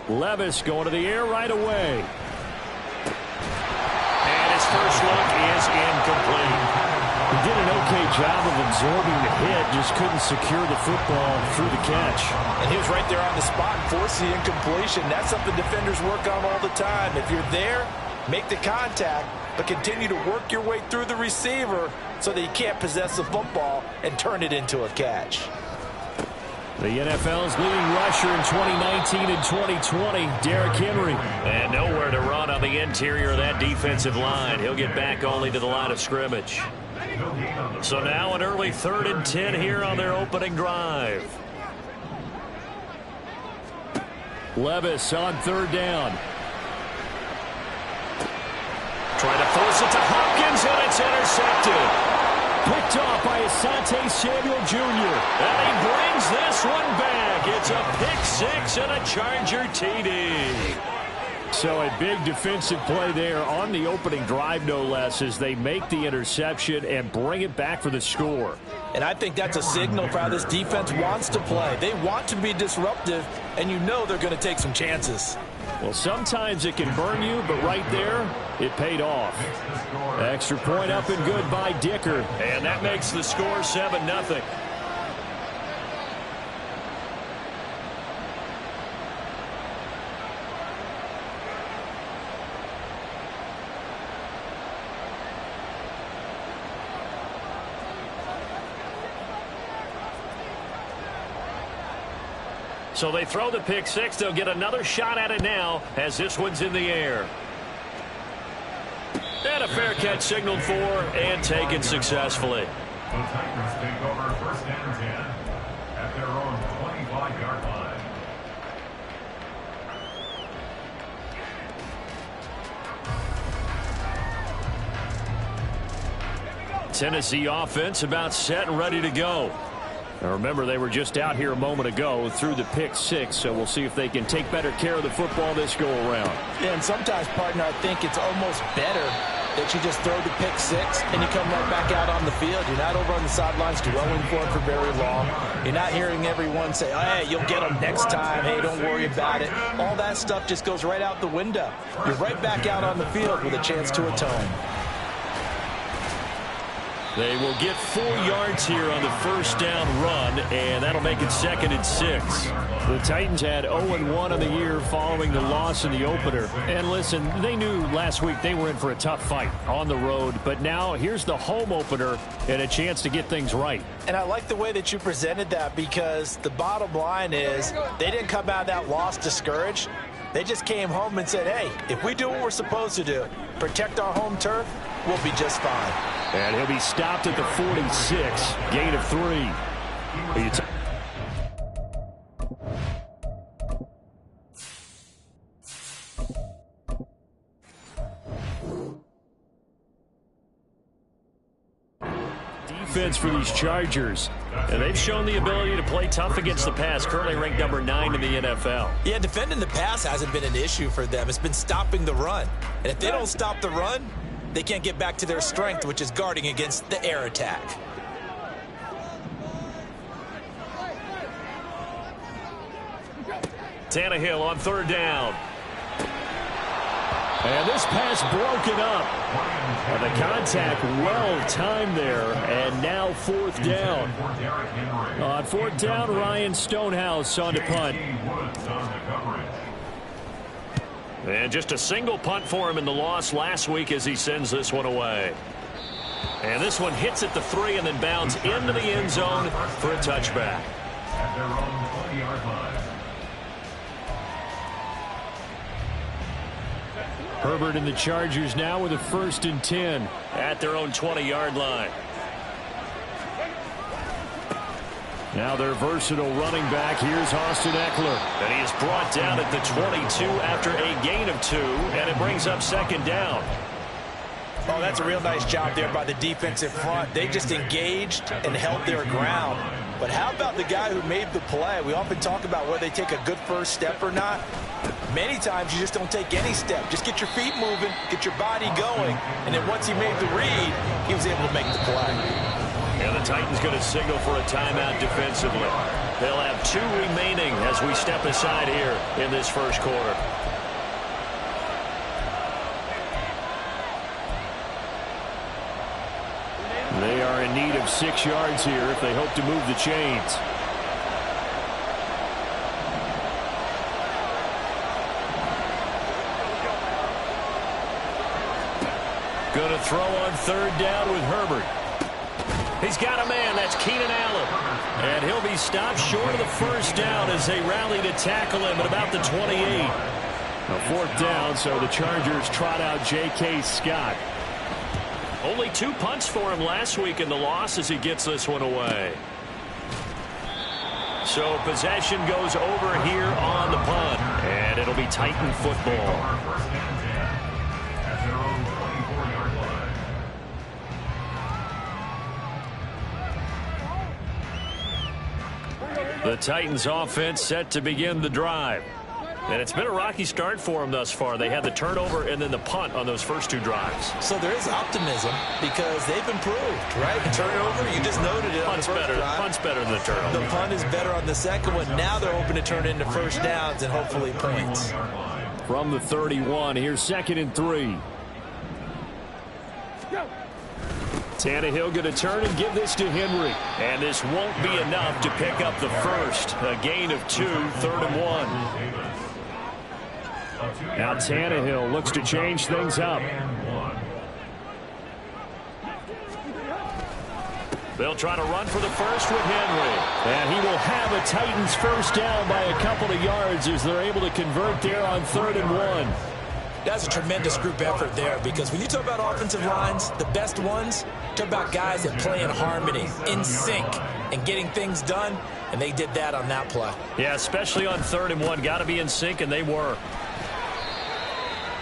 Levis going to the air right away. And his first look is incomplete. He did an okay job of absorbing the hit, just couldn't secure the football through the catch. And he was right there on the spot and forced the incompletion. That's something defenders work on all the time. If you're there, make the contact, but continue to work your way through the receiver so that you can't possess the football and turn it into a catch. The NFL's leading rusher in 2019 and 2020, Derrick Henry. And nowhere to run on the interior of that defensive line. He'll get back only to the line of scrimmage. So now an early 3rd and 10 here on their opening drive. Levis on 3rd down. Trying to force it to Hopkins, and it's intercepted. Picked off by Asante Samuel Jr. And he brings this one back. It's a pick 6 and a Charger TD. So a big defensive play there on the opening drive, no less, as they make the interception and bring it back for the score. And I think that's a signal for how this defense wants to play. They want to be disruptive, and you know they're going to take some chances. Well, sometimes it can burn you, but right there, it paid off. Extra point up and good by Dicker. And that makes the score 7-0. So they throw the pick 6. They'll get another shot at it now as this one's in the air. And a fair catch signaled for and taken successfully. The Tigers take over 1st and 10 at their own 25-yard line. Tennessee offense about set and ready to go. Now remember, they were just out here a moment ago through the pick 6, so we'll see if they can take better care of the football this go around. Yeah, and sometimes, partner, I think it's almost better that you just throw the pick 6 and you come right back out on the field. You're not over on the sidelines dwelling for it for very long. You're not hearing everyone say, oh, hey, you'll get them next time. Hey, don't worry about it. All that stuff just goes right out the window. You're right back out on the field with a chance to atone. They will get 4 yards here on the 1st down run, and that'll make it 2nd and 6. The Titans had 0-1 on the year following the loss in the opener. And listen, they knew last week they were in for a tough fight on the road, but now here's the home opener and a chance to get things right. And I like the way that you presented that, because the bottom line is they didn't come out of that loss discouraged. They just came home and said, hey, if we do what we're supposed to do, protect our home turf, we'll be just fine. And he'll be stopped at the 46, gain of 3. Defense for these Chargers, and they've shown the ability to play tough against the pass, currently ranked number 9 in the NFL. Yeah, defending the pass hasn't been an issue for them. It's been stopping the run. And if they don't stop the run, they can't get back to their strength, which is guarding against the air attack. Tannehill on 3rd down. And this pass broken up. And the contact well timed there. And now 4th down. On 4th down, Ryan Stonehouse on to punt. And just a single punt for him in the loss last week as he sends this one away. And this one hits at the 3 and then bounds into the end zone for a touchback. At their own 20-yard line. Herbert and the Chargers now with a 1st and 10 at their own 20-yard line. Now their versatile running back. Here's Austin Eckler. And he is brought down at the 22 after a gain of 2, and it brings up 2nd down. Oh, that's a real nice job there by the defensive front. They just engaged and held their ground. But how about the guy who made the play? We often talk about whether they take a good first step or not. Many times you just don't take any step. Just get your feet moving, get your body going, and then once he made the read, he was able to make the play. And the Titans going to signal for a timeout defensively. They'll have 2 remaining as we step aside here in this first quarter. They are in need of 6 yards here if they hope to move the chains. Going to throw on 3rd down with Herbert. He's got a man. That's Keenan Allen. And he'll be stopped short of the first down as they rally to tackle him at about the 28. A 4th down, so the Chargers trot out J.K. Scott. Only 2 punts for him last week in the loss as he gets this one away. So possession goes over here on the punt. And it'll be Titan football. The Titans offense set to begin the drive. And it's been a rocky start for them thus far. They had the turnover and then the punt on those first 2 drives. So there is optimism because they've improved, right? The turnover, you just noted it. Punt's better. Punt's better than the turnover. The punt is better on the second one. Now they're hoping to turn it into first downs and hopefully points. From the 31, here's 2nd and 3. Tannehill going to turn and give this to Henry. And this won't be enough to pick up the first. A gain of 2, 3rd and 1. Now Tannehill looks to change things up. They'll try to run for the first with Henry. And he will have a Titans first down by a couple of yards as they're able to convert there on 3rd and 1. That's a tremendous group effort there because when you talk about offensive lines, the best ones, talk about guys that play in harmony, in sync, and getting things done, and they did that on that play. Yeah, especially on 3rd and 1. Got to be in sync, and they were.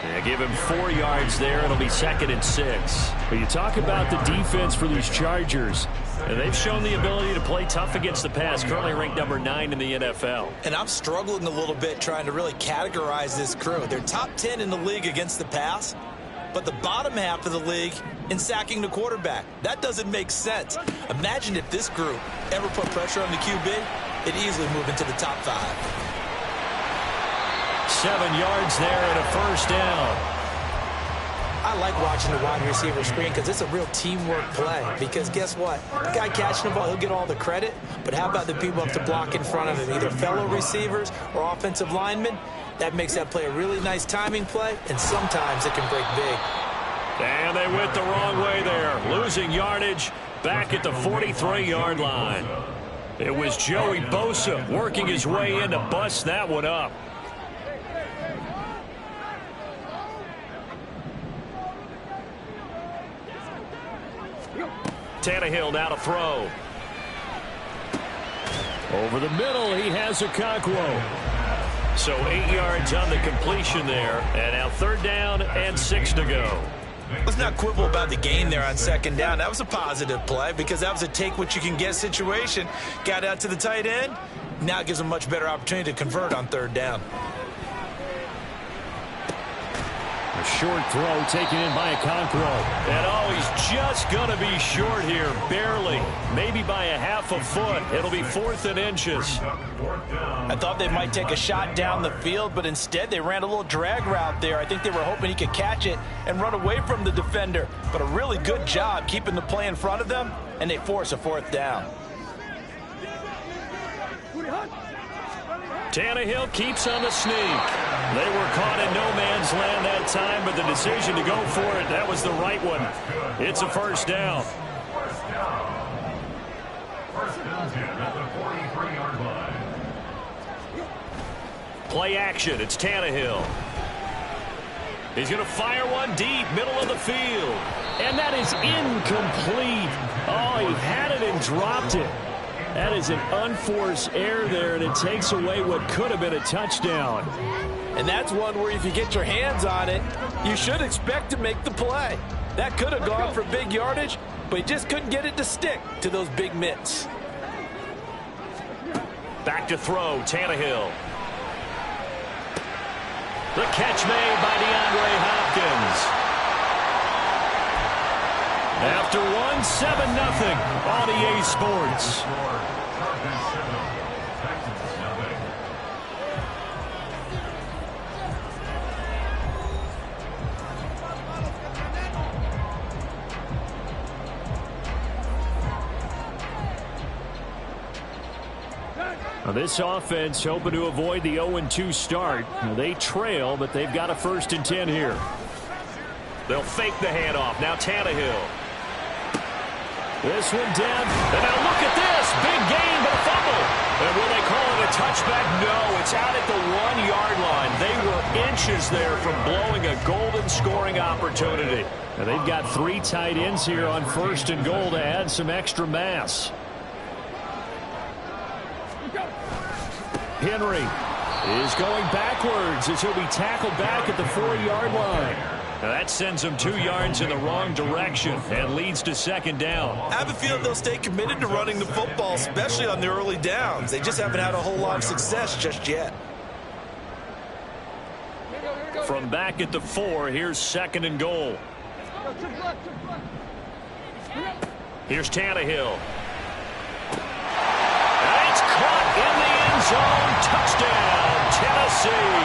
Yeah, give him 4 yards there. It'll be 2nd and 6. But you talk about the defense for these Chargers. And they've shown the ability to play tough against the pass, currently ranked number 9 in the NFL. And I'm struggling a little bit trying to really categorize this crew. They're top 10 in the league against the pass, but the bottom half of the league in sacking the quarterback. That doesn't make sense. Imagine if this group ever put pressure on the QB, it'd easily move into the top 5. 7 yards there and a first down. I like watching the wide receiver screen because it's a real teamwork play. Because guess what? The guy catching the ball, he'll get all the credit. But how about the people up to block in front of him, either fellow receivers or offensive linemen? That makes that play a really nice timing play, and sometimes it can break big. And they went the wrong way there, losing yardage back at the 43-yard line. It was Joey Bosa working his way in to bust that one up. Tannehill now to throw. Over the middle, he has Okonkwo. So 8 yards on the completion there. And now 3rd down and 6 to go. Let's not quibble about the gain there on 2nd down. That was a positive play because that was a take-what-you-can-get situation. Got out to the tight end. Now it gives them a much better opportunity to convert on 3rd down. A short throw taken in by Okonkwo. And oh, he's just going to be short here, barely. Maybe by a half a foot. It'll be 4th and inches. I thought they might take a shot down the field, but instead they ran a little drag route there. I think they were hoping he could catch it and run away from the defender. But a really good job keeping the play in front of them, and they force a 4th down. Tannehill keeps on the sneak. They were caught in no man's land that time, but the decision to go for it, that was the right one. It's a first down. First down 10 at the 43-yard line. Play action. It's Tannehill. He's going to fire one deep, middle of the field. And that is incomplete. Oh, he had it and dropped it. That is an unforced error there, and it takes away what could have been a touchdown. And that's one where if you get your hands on it, you should expect to make the play. That could have gone for big yardage, but he just couldn't get it to stick to those big mitts. Back to throw, Tannehill. The catch made by DeAndre Hopkins. After one, 7-0 on EA Sports. This offense hoping to avoid the 0-2 start. They trail, but they've got a 1st and 10 here. They'll fake the handoff. Now Tannehill. This one down. And now look at this. Big gain, but a fumble. And will they call it a touchback? No, it's out at the 1-yard line. They were inches there from blowing a golden scoring opportunity. Now they've got 3 tight ends here on 1st and goal to add some extra mass. Henry is going backwards as he'll be tackled back at the 4-yard line. Now that sends them 2 yards in the wrong direction and leads to 2nd down. I have a feeling they'll stay committed to running the football, especially on the early downs. They just haven't had a whole lot of success just yet. From back at the 4, here's 2nd and goal. Here's Tannehill. And it's caught in the end zone. Touchdown, Tennessee.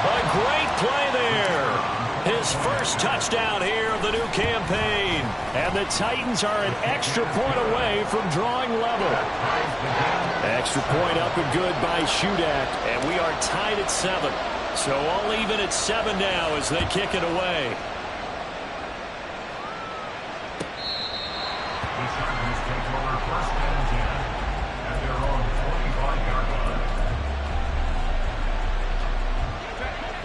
A great play there. His first touchdown here of the new campaign. And the Titans are an extra point away from drawing level. Extra point up and good by Shudak. And we are tied at 7. So all even at 7 now as they kick it away. The Chargers take over 1st and 10 at their own 45-yard line.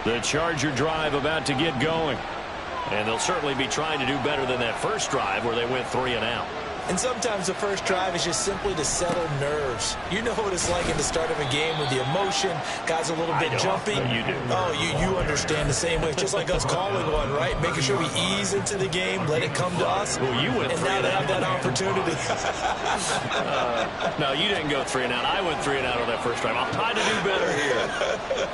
The Charger drive about to get going. And they'll certainly be trying to do better than that first drive where they went 3 and out. And sometimes the first drive is just simply to settle nerves. You know what it's like at the start of a game with the emotion. Guys a little bit jumpy. You do. Oh, you understand the same way. It's just like us calling one, right? Making sure we ease into the game, let it come to us. Well, you went 3 and now and they out. have that opportunity. No, you didn't go 3 and out. I went 3 and out on that first drive. I'm trying to do better here.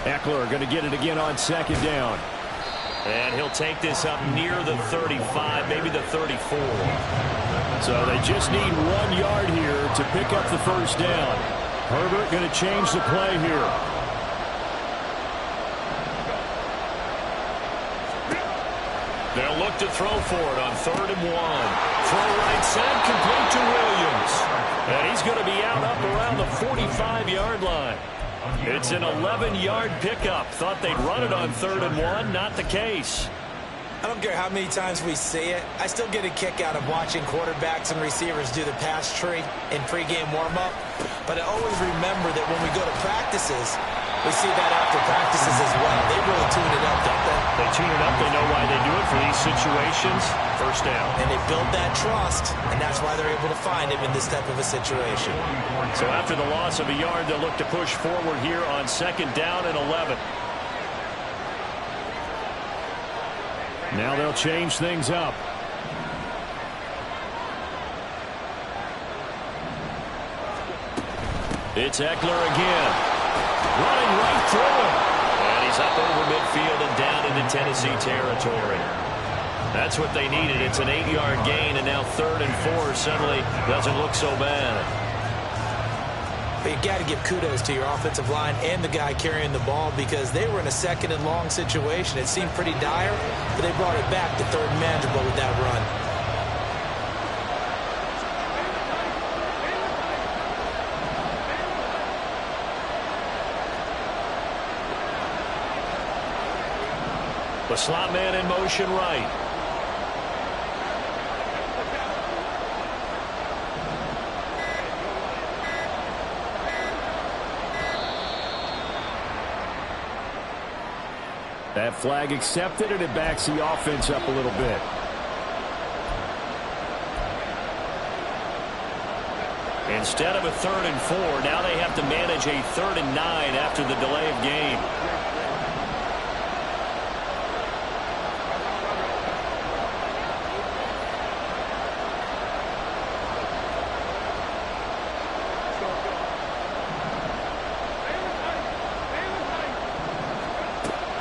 Eckler going to get it again on 2nd down. And he'll take this up near the 35, maybe the 34. So they just need 1 yard here to pick up the 1st down. Herbert going to change the play here. They'll look to throw for it on 3rd and 1. Throw right side, complete to Williams. And he's going to be out up around the 45-yard line. It's an 11-yard pickup. Thought they'd run it on 3rd and 1. Not the case. I don't care how many times we see it. I still get a kick out of watching quarterbacks and receivers do the pass tree in pregame warm-up. But I always remember that when we go to practices, we see that after practices as well. They really tune it up, don't they? They tune it up. They know why they do it for these situations. 1st down. And they build that trust, and that's why they're able to find him in this type of a situation. So after the loss of a yard, they'll look to push forward here on 2nd down and 11. Now they'll change things up. It's Eckler again. Running right through him. And he's up over midfield and down into Tennessee territory. That's what they needed. It's an 8-yard gain, and now 3rd and 4 suddenly doesn't look so bad. But you got to give kudos to your offensive line and the guy carrying the ball because they were in a 2nd and long situation. It seemed pretty dire, but they brought it back to 3rd and manageable with that run. The slot man in motion right. That flag accepted, and it backs the offense up a little bit. Instead of a 3rd and 4, now they have to manage a 3rd and 9 after the delay of game.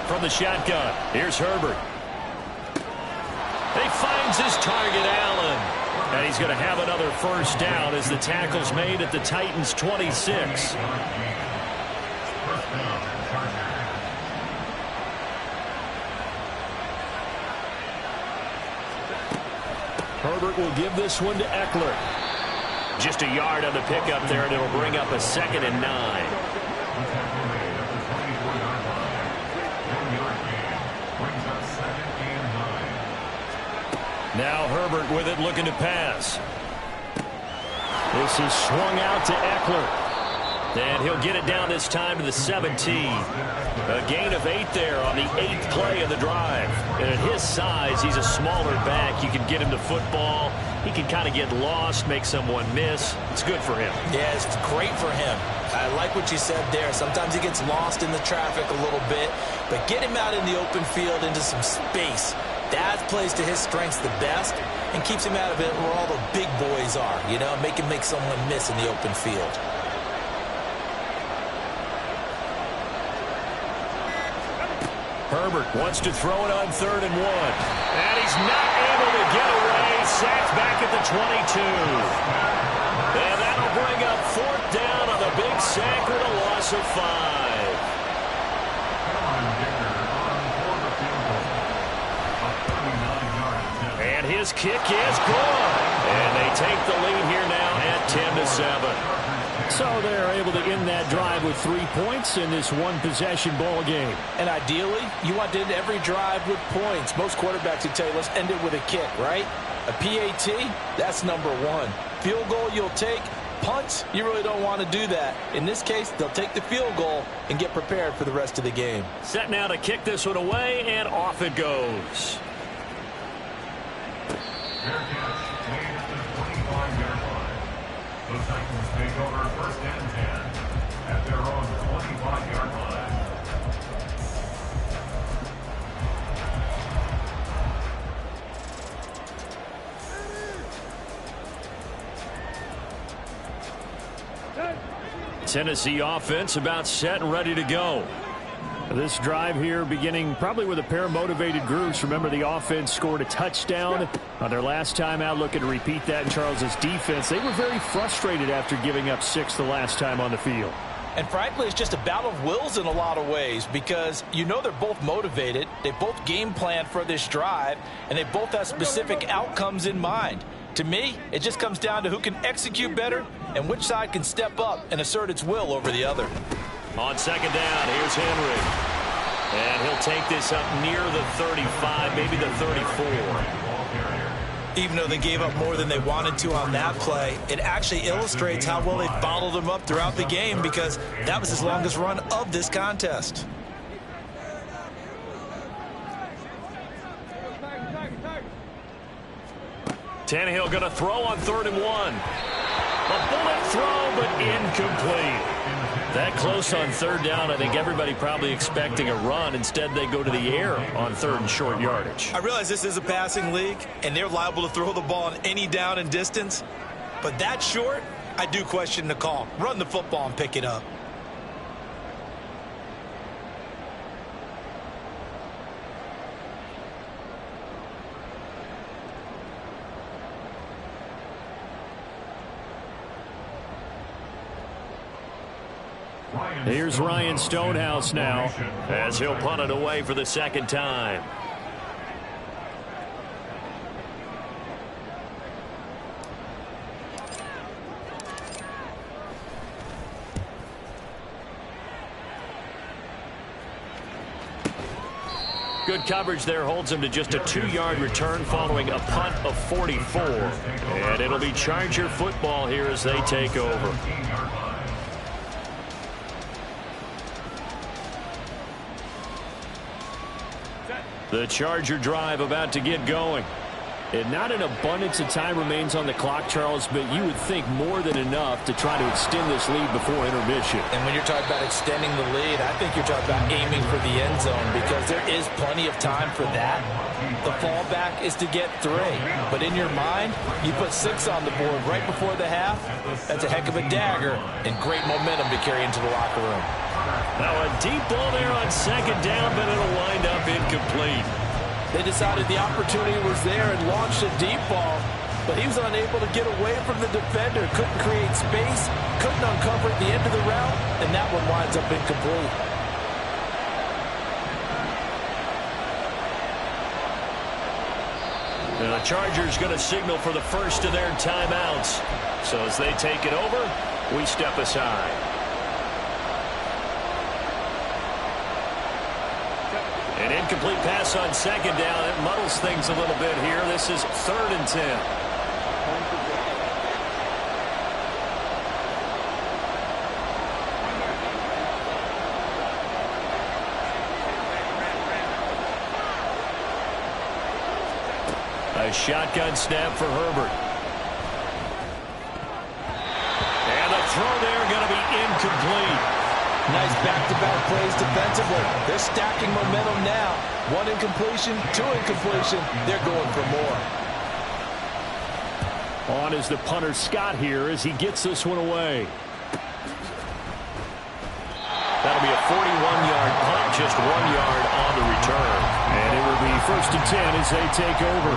From the shotgun, here's Herbert. He finds his target, Allen. And he's going to have another 1st down as the tackle's made at the Titans' 26. Herbert will give this one to Eckler. Just a yard on the pickup there, and it'll bring up a 2nd and 9. Now Herbert with it, looking to pass. This is swung out to Eckler. And he'll get it down this time to the 17. A gain of 8 there on the 8th play of the drive. And at his size, he's a smaller back. You can get him the football. He can kind of get lost, make someone miss. It's good for him. Yeah, it's great for him. I like what you said there. Sometimes he gets lost in the traffic a little bit. But get him out in the open field into some space. That plays to his strengths the best and keeps him out of it where all the big boys are. You know, make him make someone miss in the open field. Herbert wants to throw it on 3rd and 1. And he's not able to get away. Sacked back at the 22. And that'll bring up 4th down on the big sack with a loss of 5. And his kick is good. And they take the lead here now at 10-7. So they're able to end that drive with 3 points in this one-possession ball game. And ideally, you want to end every drive with points. Most quarterbacks would tell you, let's end it with a kick, right? A PAT, that's number 1. Field goal you'll take. Punts, you really don't want to do that. In this case, they'll take the field goal and get prepared for the rest of the game. Set now to kick this one away, and off it goes. Fair catch, made at the 25-yard line. The Titans take over 1st and 10 at their own 25-yard line. Tennessee offense about set and ready to go. This drive here beginning probably with a pair of motivated groups. Remember, the offense scored a touchdown on their last time out. Looking to repeat that in Charles's defense. They were very frustrated after giving up 6 the last time on the field. And frankly, it's just a battle of wills in a lot of ways because you know they're both motivated. They both game plan for this drive, and they both have specific outcomes in mind. To me, it just comes down to who can execute better and which side can step up and assert its will over the other. On 2nd down, here's Henry. And he'll take this up near the 35, maybe the 34. Even though they gave up more than they wanted to on that play, it actually illustrates how well they bottled them up throughout the game because that was his longest run of this contest. Tannehill going to throw on 3rd and 1. A bullet throw, but incomplete. That close on 3rd down, I think everybody probably expecting a run. Instead, they go to the air on 3rd and short yardage. I realize this is a passing league, and they're liable to throw the ball on any down and distance. But that short, I do question the call. Run the football and pick it up. Here's Ryan Stonehouse now as he'll punt it away for the 2nd time. Good coverage there holds him to just a 2-yard return following a punt of 44. And it'll be Charger football here as they take over. The Charger drive about to get going. And not an abundance of time remains on the clock, Charles, but you would think more than enough to try to extend this lead before intermission. And when you're talking about extending the lead, I think you're talking about aiming for the end zone because there is plenty of time for that. The fallback is to get 3. But in your mind, you put 6 on the board right before the half. That's a heck of a dagger and great momentum to carry into the locker room. Now a deep ball there on 2nd down, but it'll wind up incomplete. They decided the opportunity was there and launched a deep ball, but he was unable to get away from the defender, couldn't create space, couldn't uncover at the end of the route, and that one winds up incomplete. The Chargers going to signal for the first of their timeouts. So as they take it over, we step aside. An incomplete pass on second down. It muddles things a little bit here. This is 3rd and 10. A shotgun snap for Herbert. And the throw there going to be incomplete. Nice back-to-back plays defensively. They're stacking momentum now. 1 incompletion, 2 incompletion. They're going for more. On is the punter Scott here as he gets this one away. That'll be a 41-yard punt, just 1 yard on the return. And it will be 1st and 10 as they take over.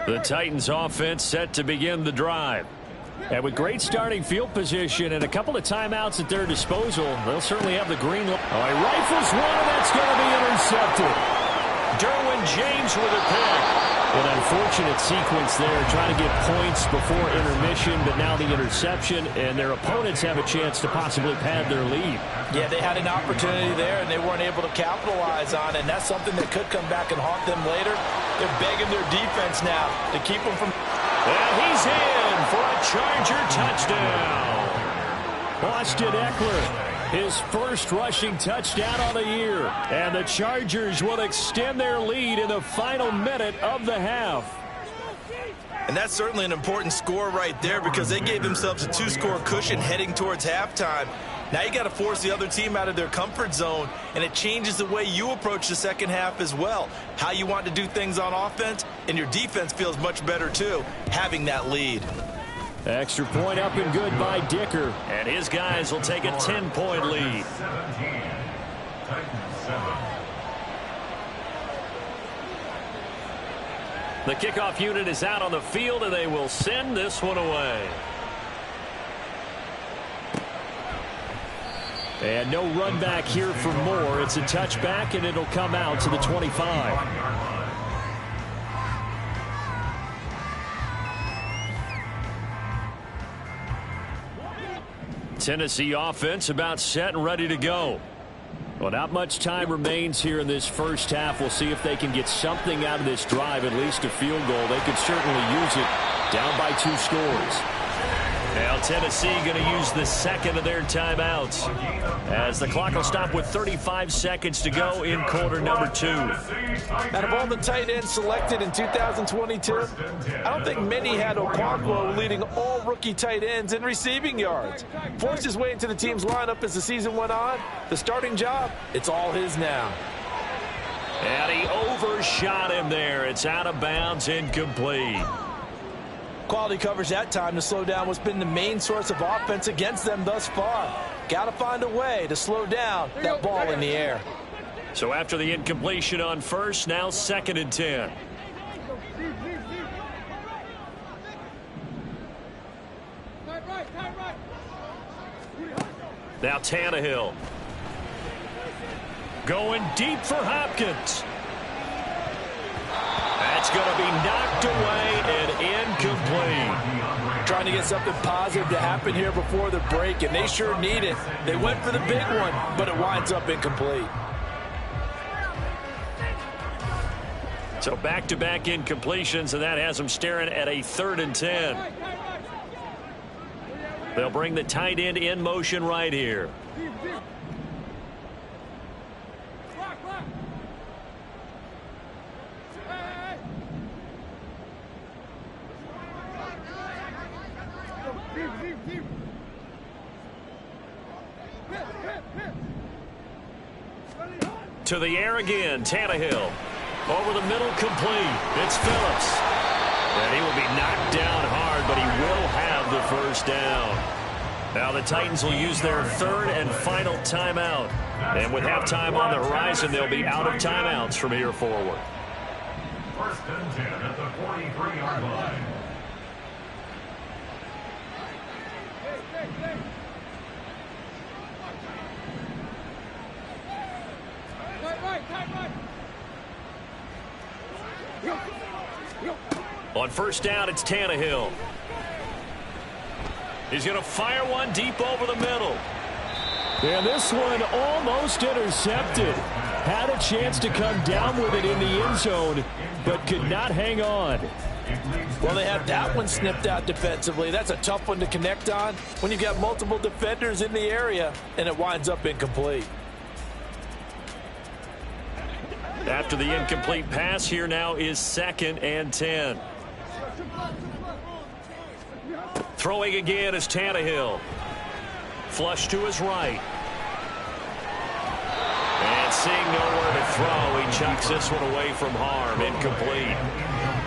The Titans offense set to begin the drive. And with great starting field position and a couple of timeouts at their disposal, they'll certainly have the green light. Oh, he rifles one, and that's going to be intercepted. Derwin James with a pick. An unfortunate sequence there, trying to get points before intermission, but now the interception, and their opponents have a chance to possibly pad their lead. Yeah, they had an opportunity there, and they weren't able to capitalize on it, and that's something that could come back and haunt them later. They're begging their defense now to keep them from... And he's in for a Charger touchdown. Austin Eckler, his first rushing touchdown on the year. And the Chargers will extend their lead in the final minute of the half. And that's certainly an important score right there because they gave themselves a 2-score cushion heading towards halftime. Now you got to force the other team out of their comfort zone, and it changes the way you approach the second half as well. How you want to do things on offense, and your defense feels much better too, having that lead. Extra point up and good by Dicker. And his guys will take a 10-point lead. 17. Titans 7. The kickoff unit is out on the field, and they will send this one away. And no run back here for Moore. It's a touchback, and it'll come out to the 25. Tennessee offense about set and ready to go. Well, not much time remains here in this first half. We'll see if they can get something out of this drive, at least a field goal. They could certainly use it. Down by 2 scores. Now Tennessee going to use the second of their timeouts as the clock will stop with 35 seconds to go in quarter number 2. Out of all the tight ends selected in 2022, I don't think many had Okonkwo leading all rookie tight ends in receiving yards. Forced his way into the team's lineup as the season went on. The starting job, it's all his now. And he overshot him there. It's out of bounds, incomplete. Quality coverage that time to slow down what's been the main source of offense against them thus far. Got to find a way to slow down that ball in the air. So after the incompletion on first, now 2nd and 10. Now Tannehill. Going deep for Hopkins. That's going to be knocked away and incomplete. Trying to get something positive to happen here before the break, and they sure need it. They went for the big one, but it winds up incomplete. So back-to-back incompletions, and that has them staring at a 3rd and 10. They'll bring the tight end in motion right here. To the air again, Tannehill. Over the middle, complete. It's Phillips. And he will be knocked down hard, but he will have the first down. Now the Titans will use their third and final timeout. And with halftime on the horizon, they'll be out of timeouts from here forward. First and 10 at the 43-yard line. On first down, it's Tannehill. He's going to fire one deep over the middle. And this one almost intercepted. Had a chance to come down with it in the end zone, but could not hang on. Well, they had that one snipped out defensively. That's a tough one to connect on when you've got multiple defenders in the area, and it winds up incomplete. After the incomplete pass, here now is 2nd and 10. Throwing again is Tannehill. Flush to his right. And seeing nowhere to throw, he chucks this one away from harm. Incomplete.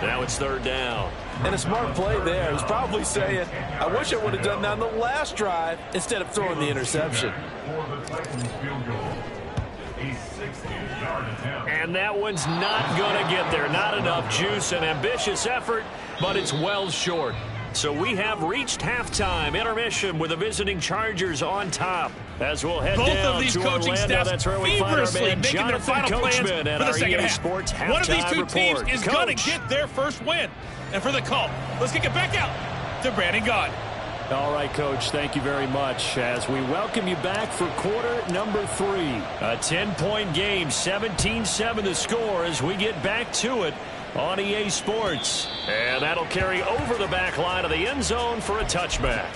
Now it's 3rd down. And a smart play there. He's probably saying, I wish I would have done that on the last drive instead of throwing the interception. For the Titans field goal. A 60-yard attempt. And that one's not going to get there. Not enough juice. An ambitious effort, but it's well short. So we have reached halftime. Intermission with the visiting Chargers on top. As we'll head Both down of these to coaching Orlando. staffs That's where we find our feverishly man making their Jonathan final plans Coachman at for the our second EA half. Sports halftime One of these two teams report. is going to get their first win. And for the call, let's kick it back out to Brandon Gaudin. All right, Coach, thank you very much as we welcome you back for quarter number 3. A 10-point game, 17-7 the score as we get back to it on EA Sports. And that'll carry over the back line of the end zone for a touchback.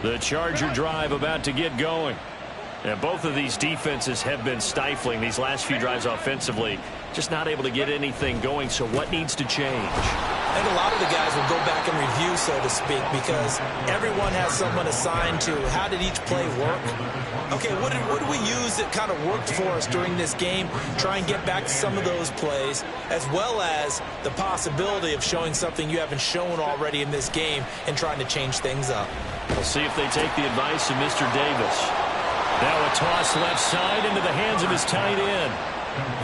The Charger drive about to get going. And both of these defenses have been stifling these last few drives offensively. Just not able to get anything going, so what needs to change? I think a lot of the guys will go back and review, so to speak, because everyone has someone assigned to how did each play work. Okay, what did we use that kind of worked for us during this game? Try and get back to some of those plays, as well as the possibility of showing something you haven't shown already in this game and trying to change things up. We'll see if they take the advice of Mr. Davis. Now a toss left side into the hands of his tight end.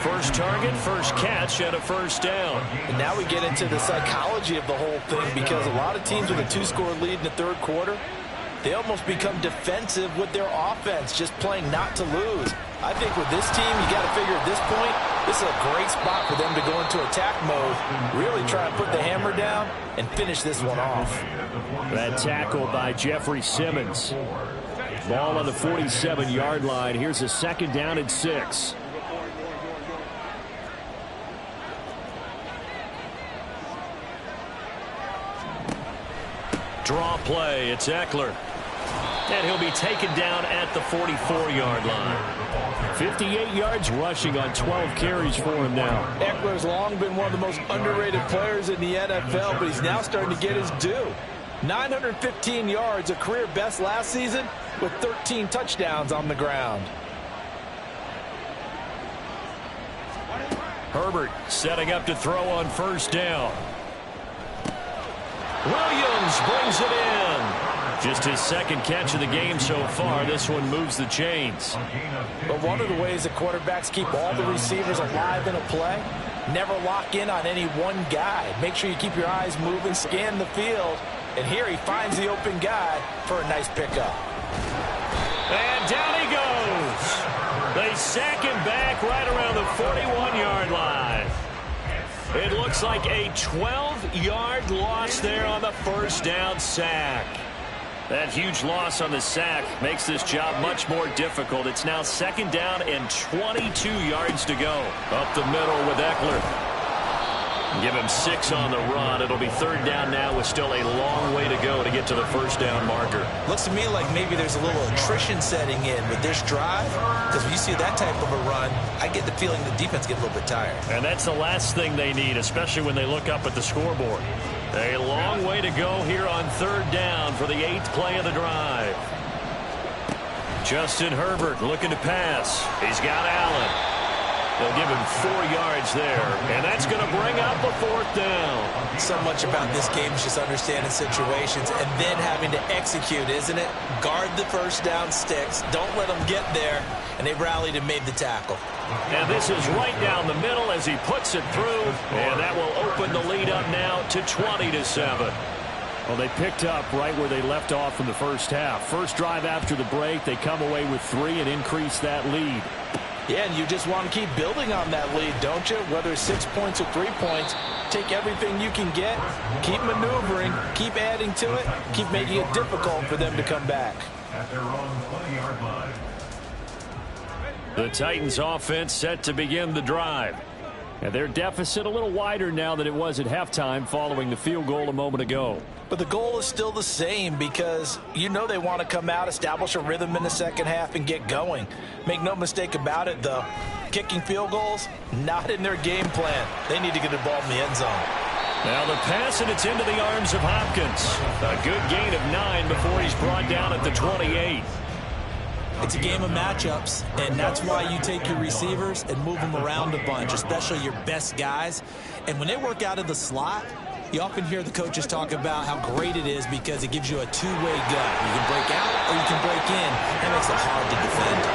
First target, first catch, and a first down. And now we get into the psychology of the whole thing, because a lot of teams with a 2-score lead in the third quarter, they almost become defensive with their offense, just playing not to lose. I think with this team, you got to figure at this point, this is a great spot for them to go into attack mode, really try and put the hammer down and finish this one off. That tackle by Jeffrey Simmons. Ball on the 47-yard line. Here's a 2nd down and 6. Draw play. It's Eckler. And he'll be taken down at the 44-yard line. 58 yards rushing on 12 carries for him now. Eckler's long been one of the most underrated players in the NFL, but he's now starting to get his due. 915 yards, a career best last season, with 13 touchdowns on the ground. Herbert setting up to throw on first down. Williams brings it in. Just his 2nd catch of the game so far. This one moves the chains. But one of the ways that quarterbacks keep all the receivers alive in a play, never lock in on any one guy. Make sure you keep your eyes moving, scan the field. And here he finds the open guy for a nice pickup. And down he goes. They sack him back right around the 41-yard line. It looks like a 12-yard loss there on the first down sack. That huge loss on the sack makes this job much more difficult. It's now 2nd down and 22 yards to go. Up the middle with Eckler. Give him 6 on the run. It'll be 3rd down now with still a long way to go to get to the first down marker. Looks to me like maybe there's a little attrition setting in with this drive, because when you see that type of a run, I get the feeling the defense gets a little bit tired. And that's the last thing they need, especially when they look up at the scoreboard. A long way to go here on 3rd down for the 8th play of the drive. Justin Herbert looking to pass. He's got Allen. They'll give him 4 yards there, and that's going to bring up a 4th down. So much about this game is just understanding situations and then having to execute, isn't it? Guard the first down sticks. Don't let them get there. And they rallied and made the tackle. And this is right down the middle as he puts it through, and that will open the lead up now to 20-7. Well, they picked up right where they left off in the first half. First drive after the break, they come away with 3 and increase that lead. Yeah, and you just want to keep building on that lead, don't you? Whether it's 6 points or 3 points, take everything you can get, keep maneuvering, keep adding to it, keep making it difficult for them to come back. At their own 20-yard line. The Titans offense set to begin the drive. And their deficit a little wider now than it was at halftime following the field goal a moment ago. But the goal is still the same because you know they want to come out, establish a rhythm in the second half, and get going. Make no mistake about it, though. Kicking field goals, not in their game plan. They need to get the ball in the end zone. Now the pass, and it's into the arms of Hopkins. A good gain of 9 before he's brought down at the 28. It's a game of matchups, and that's why you take your receivers and move them around a bunch, especially your best guys. And when they work out of the slot, you often hear the coaches talk about how great it is because it gives you a two-way gun. You can break out or you can break in. That makes it hard to defend.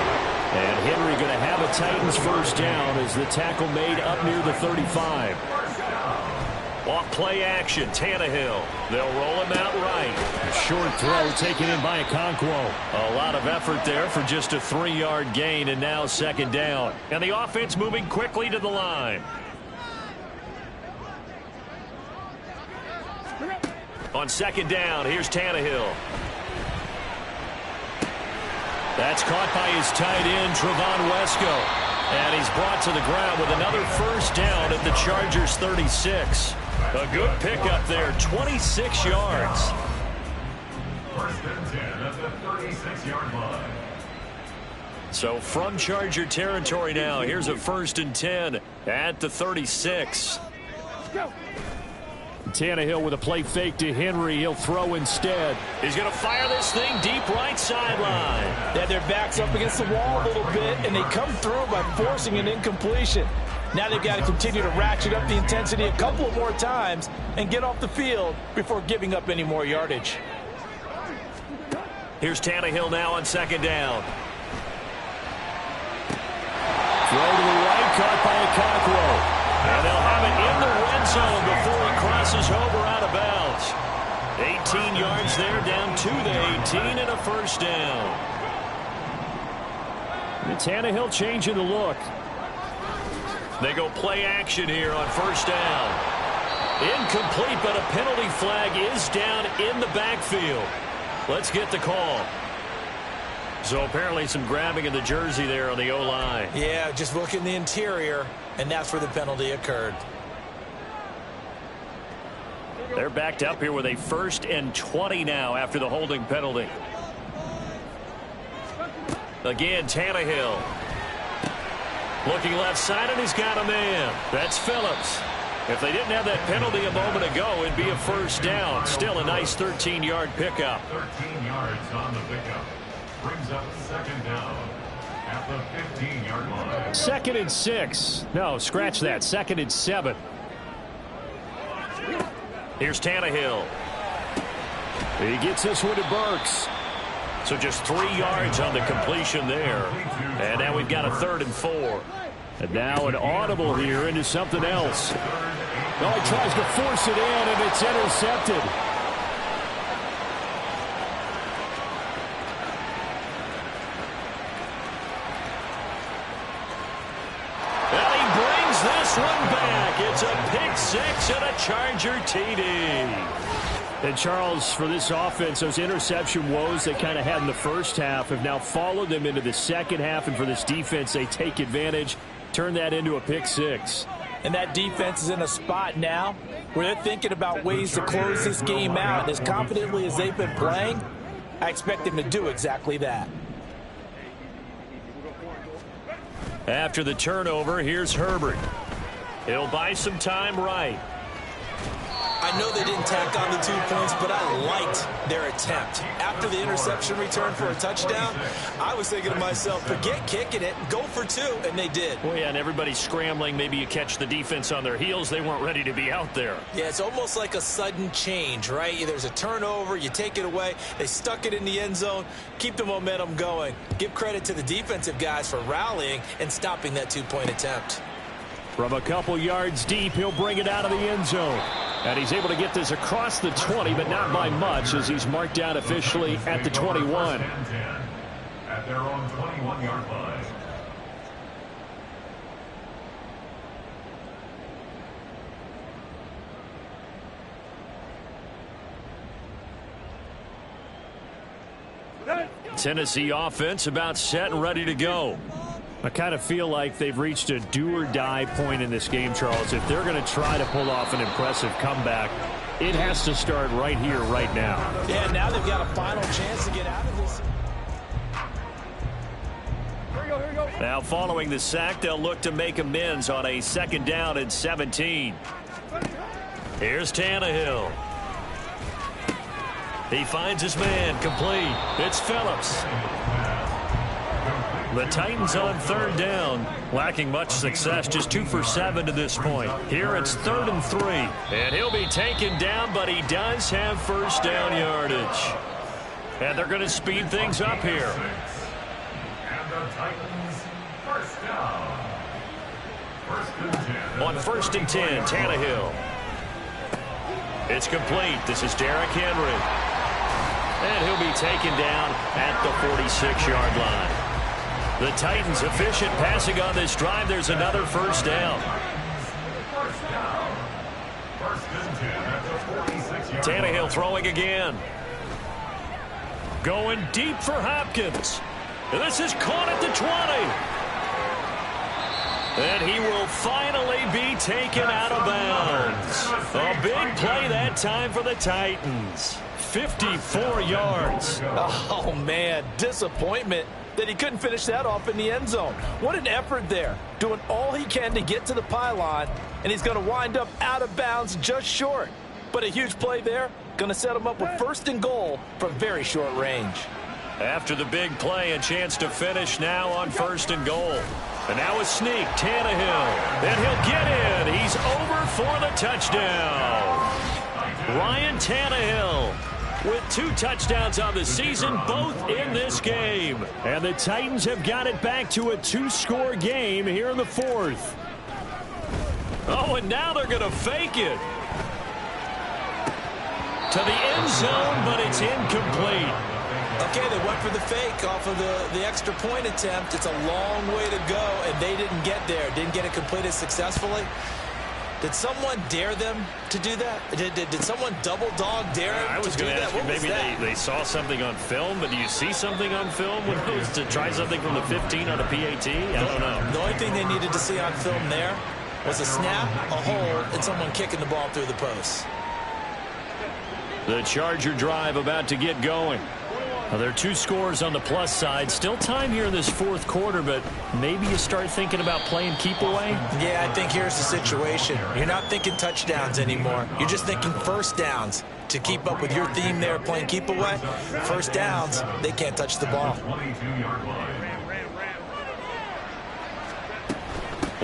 And Henry going to have a Titans first down as the tackle made up near the 35. Off play action, Tannehill. They'll roll him out right. A short throw taken in by Okonkwo. A lot of effort there for just a 3-yard gain, and now second down. And the offense moving quickly to the line. On second down, here's Tannehill. That's caught by his tight end, Trevon Wesco. And he's brought to the ground with another first down at the Chargers' 36. A good pickup there, 26 yards. First and 10 at the 36-yard line. So from Charger territory now, here's a first and 10 at the 36. Tannehill with a play fake to Henry. He'll throw instead. He's going to fire this thing deep right sideline. Yeah, their back's up against the wall a little bit, and they come through by forcing an incompletion. Now they've got to continue to ratchet up the intensity a couple of more times and get off the field before giving up any more yardage. Here's Tannehill now on second down. Throw to the right, caught by Okonkwo. And they'll have it in the red zone before he crosses over out of bounds. 18 yards there, down to the 18 and a first down. And Tannehill changing the look. They go play action here on first down. Incomplete, but a penalty flag is down in the backfield. Let's get the call. So apparently some grabbing of the jersey there on the O-line. Yeah, just look in the interior, and that's where the penalty occurred. They're backed up here with a first and 20 now after the holding penalty. Again, Tannehill. Looking left side, and he's got a man. That's Phillips. If they didn't have that penalty a moment ago, it'd be a first down. Still a nice 13-yard pickup. 13 yards on the pickup. Brings up second down at the 15-yard line. 2nd and 6. No, scratch that. 2nd and 7. Here's Tannehill. He gets this one to Burks. So just 3 yards on the completion there. And now we've got a 3rd and 4. And now an audible here into something else. Oh, he tries to force it in, and it's intercepted. And he brings this one back. It's a pick six and a Charger TD. And Charles, for this offense, those interception woes they kind of had in the first half have now followed them into the second half. And for this defense, they take advantage, turn that into a pick six. And that defense is in a spot now where they're thinking about ways to close this game out. As confidently as they've been playing, I expect them to do exactly that. After the turnover, here's Herbert. He'll buy some time right. I I know they didn't tack on the 2 points, but I liked their attempt. After the interception return for a touchdown, I was thinking to myself, forget kicking it, go for 2, and they did. Well, yeah, and everybody's scrambling. Maybe you catch the defense on their heels. They weren't ready to be out there. Yeah, it's almost like a sudden change, right? There's a turnover, you take it away, they stuck it in the end zone, keep the momentum going. Give credit to the defensive guys for rallying and stopping that 2-point attempt. From a couple yards deep, he'll bring it out of the end zone. And he's able to get this across the 20, but not by much, as he's marked down officially at the 21. At their own 21-yard line. Tennessee offense about set and ready to go. I kind of feel like they've reached a do-or-die point in this game, Charles. If they're going to try to pull off an impressive comeback, it has to start right here, right now. Yeah, now they've got a final chance to get out of this. Here we go. Now, following the sack, they'll look to make amends on a 2nd down and 17. Here's Tannehill. He finds his man, complete. It's Phillips. The Titans on 3rd down, lacking much success, just 2 for 7 to this point. Here it's 3rd and 3, and he'll be taken down, but he does have 1st down yardage. And they're going to speed things up here. And the Titans, 1st down. 1st and 10. On 1st and 10, Tannehill. It's complete. This is Derrick Henry. And he'll be taken down at the 46-yard line. The Titans efficient passing on this drive. There's another 1st down. 1st down. 1st and 10 at the 46-yard line. Tannehill throwing again. Going deep for Hopkins. This is caught at the 20. And he will finally be taken out of bounds. A big play that time for the Titans. 54 yards. Oh, man, disappointment that he couldn't finish that off in the end zone. What an effort there, doing all he can to get to the pylon, and he's going to wind up out of bounds just short. But a huge play there, going to set him up with 1st and goal from very short range. After the big play, a chance to finish now on 1st and goal. And now a sneak, Tannehill. And he'll get in. He's over for the touchdown. Ryan Tannehill with 2 touchdowns on the season, both in this game. And the Titans have got it back to a 2-score game here in the 4th. Oh, and now they're going to fake it to the end zone, but it's incomplete. Okay, they went for the fake off of the extra point attempt. It's a long way to go, and they didn't get there. Didn't get it completed successfully. Did someone dare them to do that? Did someone double dog dare them I was to do going to that? ask you, maybe they saw something on film, but do you see something on film when it was to try something from the 15 on a PAT? I don't know. The only thing they needed to see on film there was a snap, a hold, and someone kicking the ball through the post. The Charger drive about to get going. Well, there are 2 scores on the plus side. Still time here in this 4th quarter, but maybe you start thinking about playing keep away? Yeah, I think here's the situation. You're not thinking touchdowns anymore. You're just thinking 1st downs. To keep up with your theme there, playing keep away, 1st downs, they can't touch the ball. 22-yard line.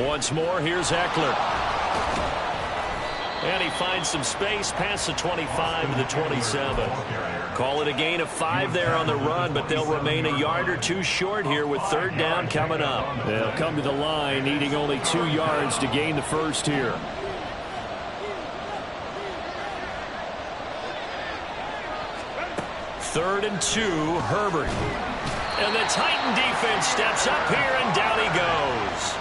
Once more, here's Eckler. And he finds some space past the 25 to the 27. Call it a gain of 5 there on the run, but they'll remain a yard or 2 short here with 3rd down coming up. They'll come to the line, needing only 2 yards to gain the 1st here. Third and 2, Herbert. And the Titan defense steps up here, and down he goes.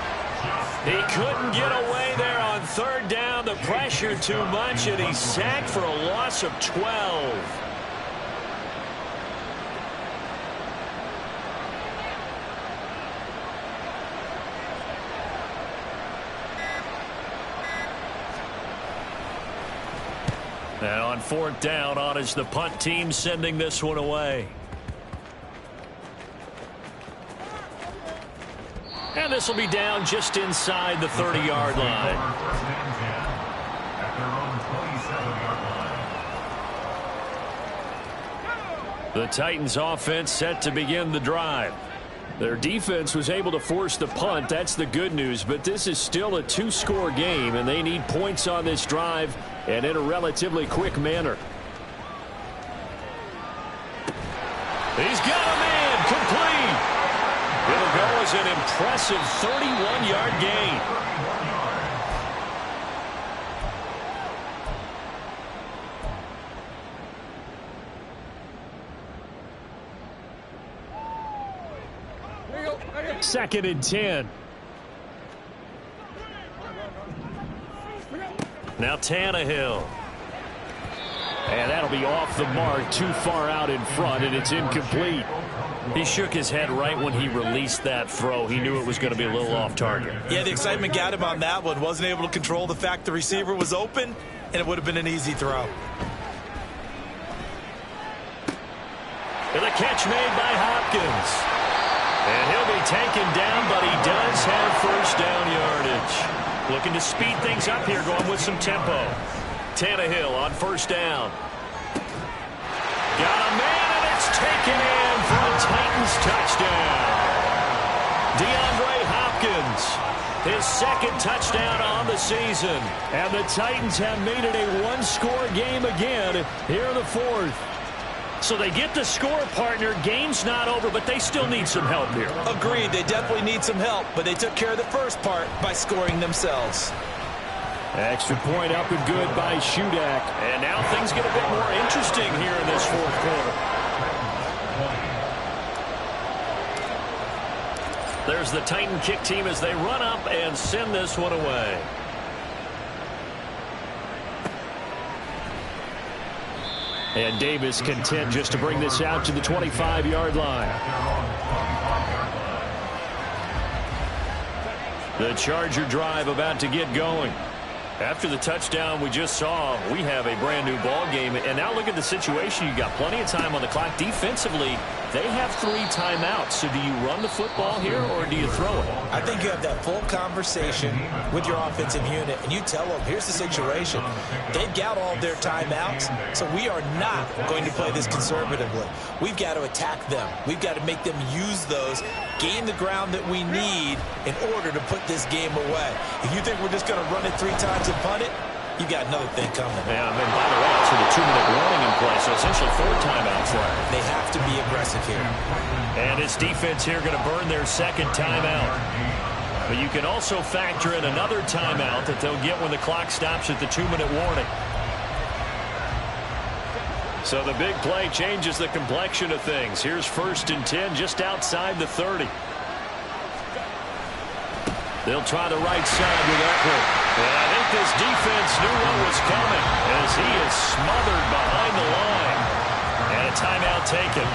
He couldn't get away there on 3rd down. The pressure too much, and he's sacked for a loss of 12. And on 4th down, on is the punt team sending this one away. And this will be down just inside the 30-yard line. At their own 27-yard line. The Titans offense set to begin the drive. Their defense was able to force the punt. That's the good news, but this is still a two-score game, and they need points on this drive and in a relatively quick manner. He's got a man complete. It'll go as an impressive 31-yard gain. Second and 10. Now Tannehill. And that'll be off the mark, too far out in front, and it's incomplete. He shook his head right when he released that throw. He knew it was going to be a little off target. Yeah, the excitement got him on that one. Wasn't able to control the fact the receiver was open, and it would have been an easy throw. And the catch made by Hopkins. And he'll be taken down, but he does have first down yardage. Looking to speed things up here, going with some tempo. Tannehill on first down. Got a man, and it's taken in for a Titans touchdown. DeAndre Hopkins, his second touchdown on the season. And the Titans have made it a one-score game again here in the fourth. So they get the score, partner. Game's not over, but they still need some help here. Agreed. They definitely need some help, but they took care of the first part by scoring themselves. Extra point up and good by Shudak. And now things get a bit more interesting here in this fourth quarter. There's the Titan kick team as they run up and send this one away. And Davis content just to bring this out to the 25-yard line. The Charger drive about to get going. After the touchdown we just saw, we have a brand-new ball game. And now look at the situation. You've got plenty of time on the clock. Defensively, they have 3 timeouts. So do you run the football here or do you throw it? I think you have that full conversation with your offensive unit, and you tell them, here's the situation. They've got all their timeouts, so we are not going to play this conservatively. We've got to attack them. We've got to make them use those, gain the ground that we need in order to put this game away. If you think we're just going to run it 3 times and punt it, you've got another thing coming. Yeah, and by the way, it's with a 2-minute warning in play, so essentially 4 timeouts left. They have to be aggressive here. And this defense here going to burn their second timeout. But you can also factor in another timeout that they'll get when the clock stops at the 2-minute warning. So the big play changes the complexion of things. Here's first and 10 just outside the 30. They'll try the right side with Eckler. And I think this defense knew what was coming as he is smothered behind the line. And a timeout taken.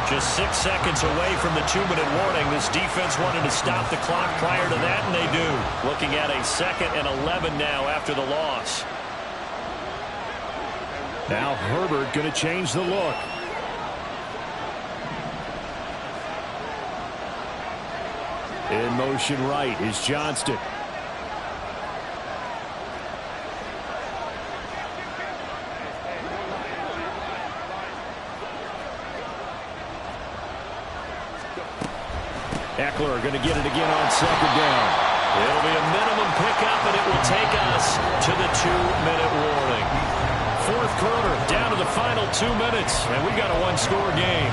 Just 6 seconds away from the 2-minute warning. This defense wanted to stop the clock prior to that, and they do. Looking at a 2nd and 11 now after the loss. Now Herbert going to change the look. In motion right is Johnston. Eckler going to get it again on 2nd down. It'll be a minimum pickup, and it will take us to the 2-minute warning. Fourth quarter, down to the final 2 minutes, and we've got a one-score game.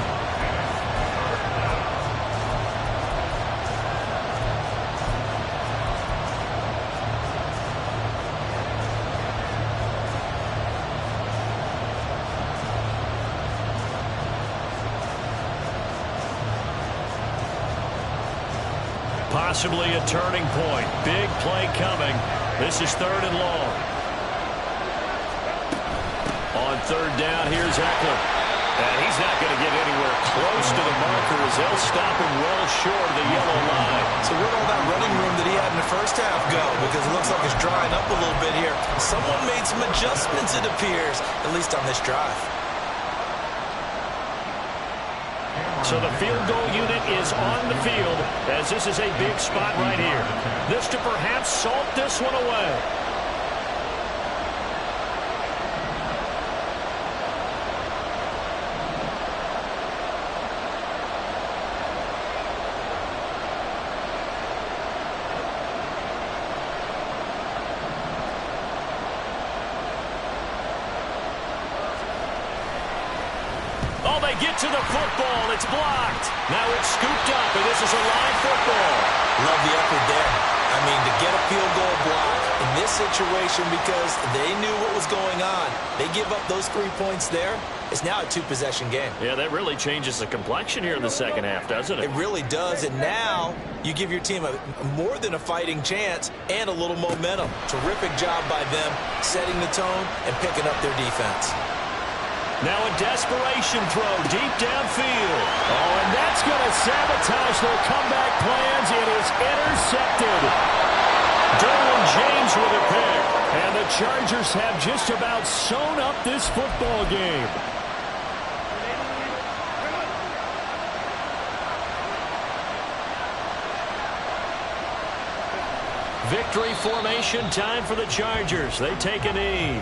Possibly a turning point. Big play coming. This is 3rd and long. On 3rd down, here's Eckler. And he's not going to get anywhere close to the marker as they'll stop him well short of the yellow line. So where'd all that running room that he had in the first half go? Because it looks like it's drying up a little bit here. Someone made some adjustments, it appears, at least on this drive. So the field goal unit is on the field as this is a big spot right here. This to perhaps salt this one away. they get to the football. It's blocked. Now it's scooped up, and this is a live football. Love the effort there. I mean, to get a field goal block in this situation because they knew what was going on. They give up those 3 points there. It's now a 2-possession game. Yeah, that really changes the complexion here in the second half, doesn't it? It really does, and now you give your team more than a fighting chance and a little momentum. Terrific job by them setting the tone and picking up their defense. Now a desperation throw deep downfield. Oh, and that's going to sabotage their comeback plans. It is intercepted. Derwin James with a pick. And the Chargers have just about sewn up this football game. Victory formation time for the Chargers. They take a knee.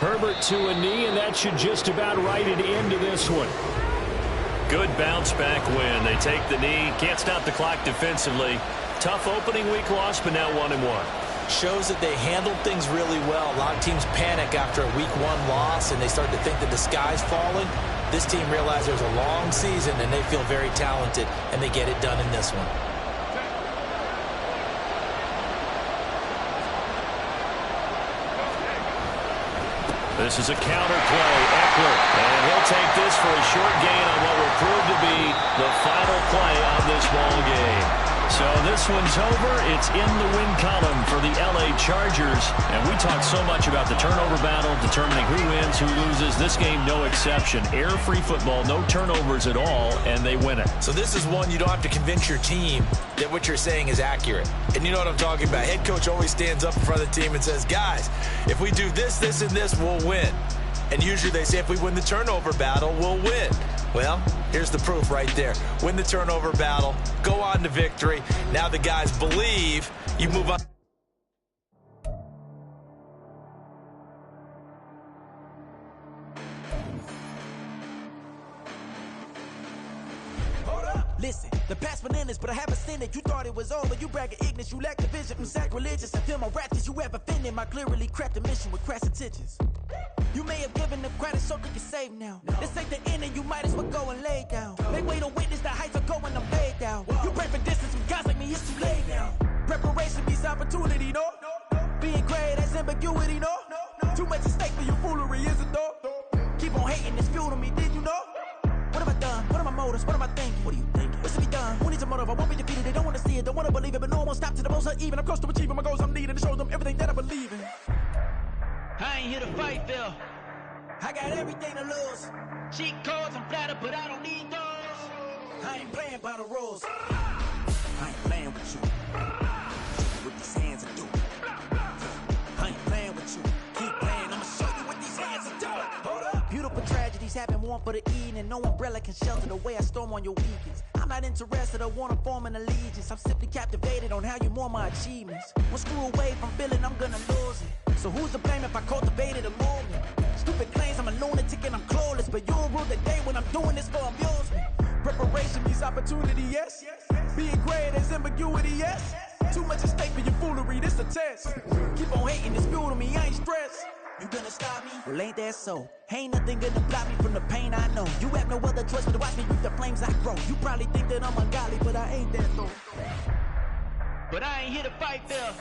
Herbert to a knee, and that should just about write it into this one. Good bounce-back win. They take the knee. Can't stop the clock defensively. Tough opening week loss, but now 1-1. Shows that they handled things really well. A lot of teams panic after a week 1 loss, and they start to think that the sky's falling. This team realized there's a long season, and they feel very talented, and they get it done in this one. This is a counter play. Eckler. And he'll take this for a short gain on what will prove to be the final play of this ball game. So this one's over. It's in the win column for the LA Chargers. And we talked so much about the turnover battle, determining who wins, who loses. This game, no exception. Error-free football, no turnovers at all, and they win it. So this is one you don't have to convince your team that what you're saying is accurate. And you know what I'm talking about. Head coach always stands up in front of the team and says, guys, if we do this, this, and this, we'll win. And usually they say if we win the turnover battle, we'll win. Well, here's the proof right there. Win the turnover battle, go on to victory. Now the guys believe. You move on. Listen, the past bananas, but I haven't seen it. You thought it was over. You bragging ignorance. You lack the vision. I'm sacrilegious. I feel my wrath as you ever offended. My clearly crafted mission with crass intentions. You may have given them credit so they can save now. This ain't the end and you might as well go and lay down. Make way to witness the heights are going, I'm laid down. You pray for distance with guys like me, it's too late now. Preparation beats opportunity, no? Being great, that's ambiguity, no? Too much at stake for your foolery, is it though? Keep on hating, it's fuel to me, did you know? What have I done? What are my motives? What am I thinking? What are you thinking? What's to be done? Who needs a motive? I won't be defeated. They don't want to see it, don't want to believe it, but no one won't stop to the most uneven. I'm close to achieving my goals. I'm needing to show them everything that I believe in. I ain't here to fight, Phil. I got everything to lose. Cheat codes, I'm flattered, but I don't need those. I ain't playing by the rules. I ain't playing with you. With these hands I do. I ain't playing with you. Keep playing, I'ma show you what these hands are doing. Hold up. Beautiful tragedies happen, one for the evening. No umbrella can shelter the way I storm on your weekends. I'm not interested, I wanna form an allegiance. I'm simply captivated on how you more my achievements. One screw away from feeling I'm gonna lose it. So who's to blame if I cultivated a movement? Stupid claims I'm a lunatic and I'm clueless, but you'll rule the day when I'm doing this for amusement. Preparation means opportunity, yes. Being great is ambiguity, yes. Too much at stake for your foolery, this a test. Keep on hating, it's fuel to me, I ain't stressed. You gonna stop me? Well, ain't that so? Ain't nothing gonna block me from the pain I know. You have no other choice but to watch me reap the flames I grow. You probably think that I'm ungodly, but I ain't that though. But I ain't here to fight, Phil.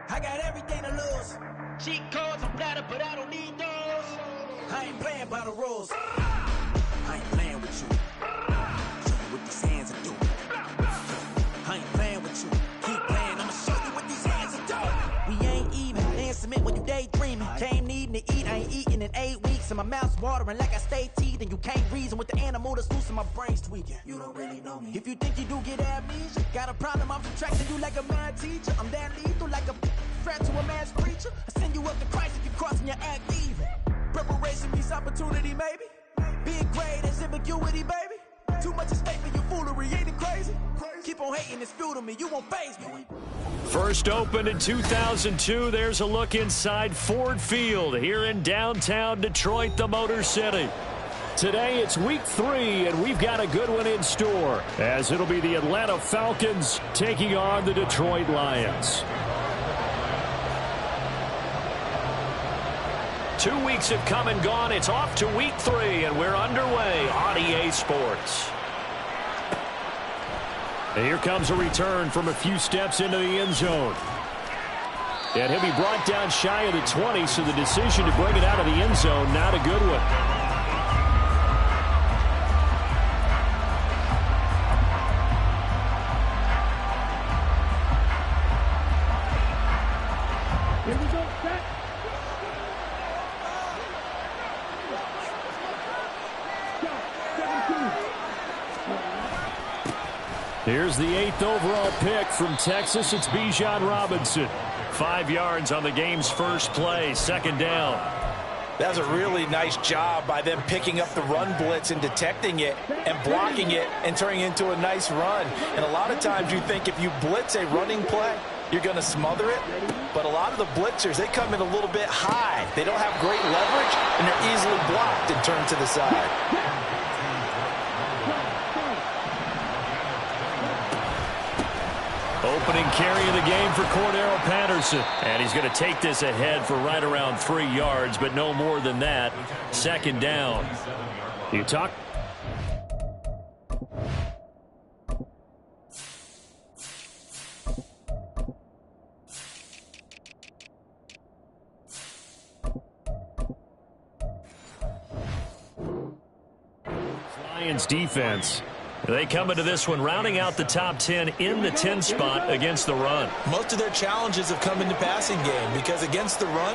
I got everything to lose. Cheat codes, I'm flattered, but I don't need those. I ain't playing by the rules. I ain't playing with you. Show you what these hands are doing. I ain't playing with you. Keep playing, I'ma show you what these hands are doing. We ain't even. They ain't submit when you daydreaming. Came needing to eat, I ain't eating in 8 weeks, and my mouth's watering like I stay teeth, and you can't reason with the animal that's loose and my brain's tweaking. You don't really know me. If you think you do get amnesia, got a problem, I'm subtracting you like a mad teacher. I'm that lethal like a threat to a man's preacher. I send you up to Christ if you crossing your act even. Preparation meets opportunity, maybe. Big grade is ambiguity, baby. Too much at stake for your foolery, ain't it crazy? Keep on hating, it's fuel to me, you won't faze me. First opened in 2002. There's a look inside Ford Field here in downtown Detroit, the Motor City. Today it's week 3, and we've got a good one in store, as it'll be the Atlanta Falcons taking on the Detroit Lions. 2 weeks have come and gone. It's off to week 3, and we're underway on EA Sports. And here comes a return from a few steps into the end zone. And he'll be brought down shy of the 20, so the decision to bring it out of the end zone, not a good one. Here we go, set. Here's the 8th overall pick from Texas. It's Bijan Robinson. 5 yards on the game's first play, second down. That was a really nice job by them picking up the run blitz and detecting it and blocking it and turning it into a nice run. And a lot of times you think if you blitz a running play, you're going to smother it. But a lot of the blitzers, they come in a little bit high. They don't have great leverage, and they're easily blocked and turned to the side. Opening carry of the game for Cordero Patterson. And he's going to take this ahead for right around 3 yards, but no more than that. Second down. You talk. Lions defense. They come into this one rounding out the top 10 in the 10 spot against the run. Most of their challenges have come in the passing game because against the run,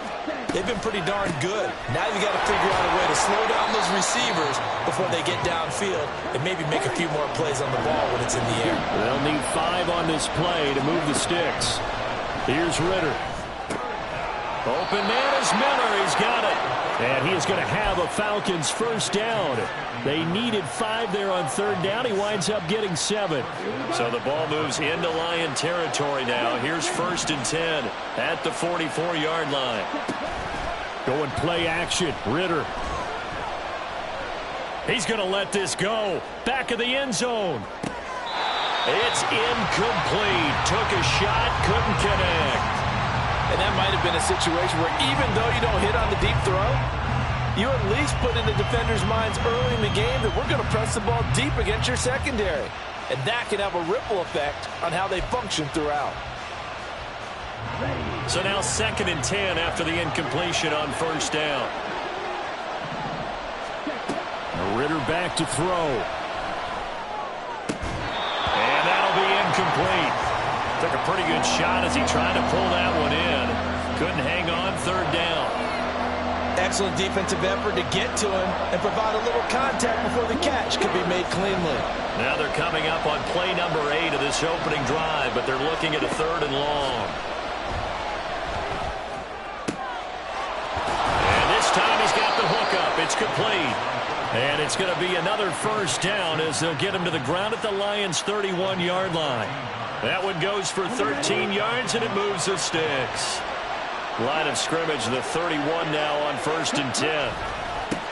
they've been pretty darn good. Now you've got to figure out a way to slow down those receivers before they get downfield and maybe make a few more plays on the ball when it's in the air. They'll need 5 on this play to move the sticks. Here's Ritter. Open man is Miller. He's got it. And he is going to have a Falcons first down. They needed 5 there on third down. He winds up getting 7. So the ball moves into Lion territory now. Here's 1st and 10 at the 44-yard line. Going play action. Ritter. He's going to let this go. Back of the end zone. It's incomplete. Took a shot, couldn't connect. And that might have been a situation where even though you don't hit on the deep throw, you at least put in the defenders' minds early in the game that we're going to press the ball deep against your secondary. And that can have a ripple effect on how they function throughout. So now 2nd and 10 after the incompletion on first down. Ritter back to throw. And that'll be incomplete. Took a pretty good shot as he tried to pull that one in. Couldn't hang on, third down. Excellent defensive effort to get to him and provide a little contact before the catch could be made cleanly. Now they're coming up on play number 8 of this opening drive, but they're looking at a 3rd and long. And this time he's got the hookup. It's complete. And it's going to be another first down as they'll get him to the ground at the Lions' 31-yard line. That one goes for 13 yards, and it moves the sticks. Line of scrimmage, the 31 now on 1st and 10.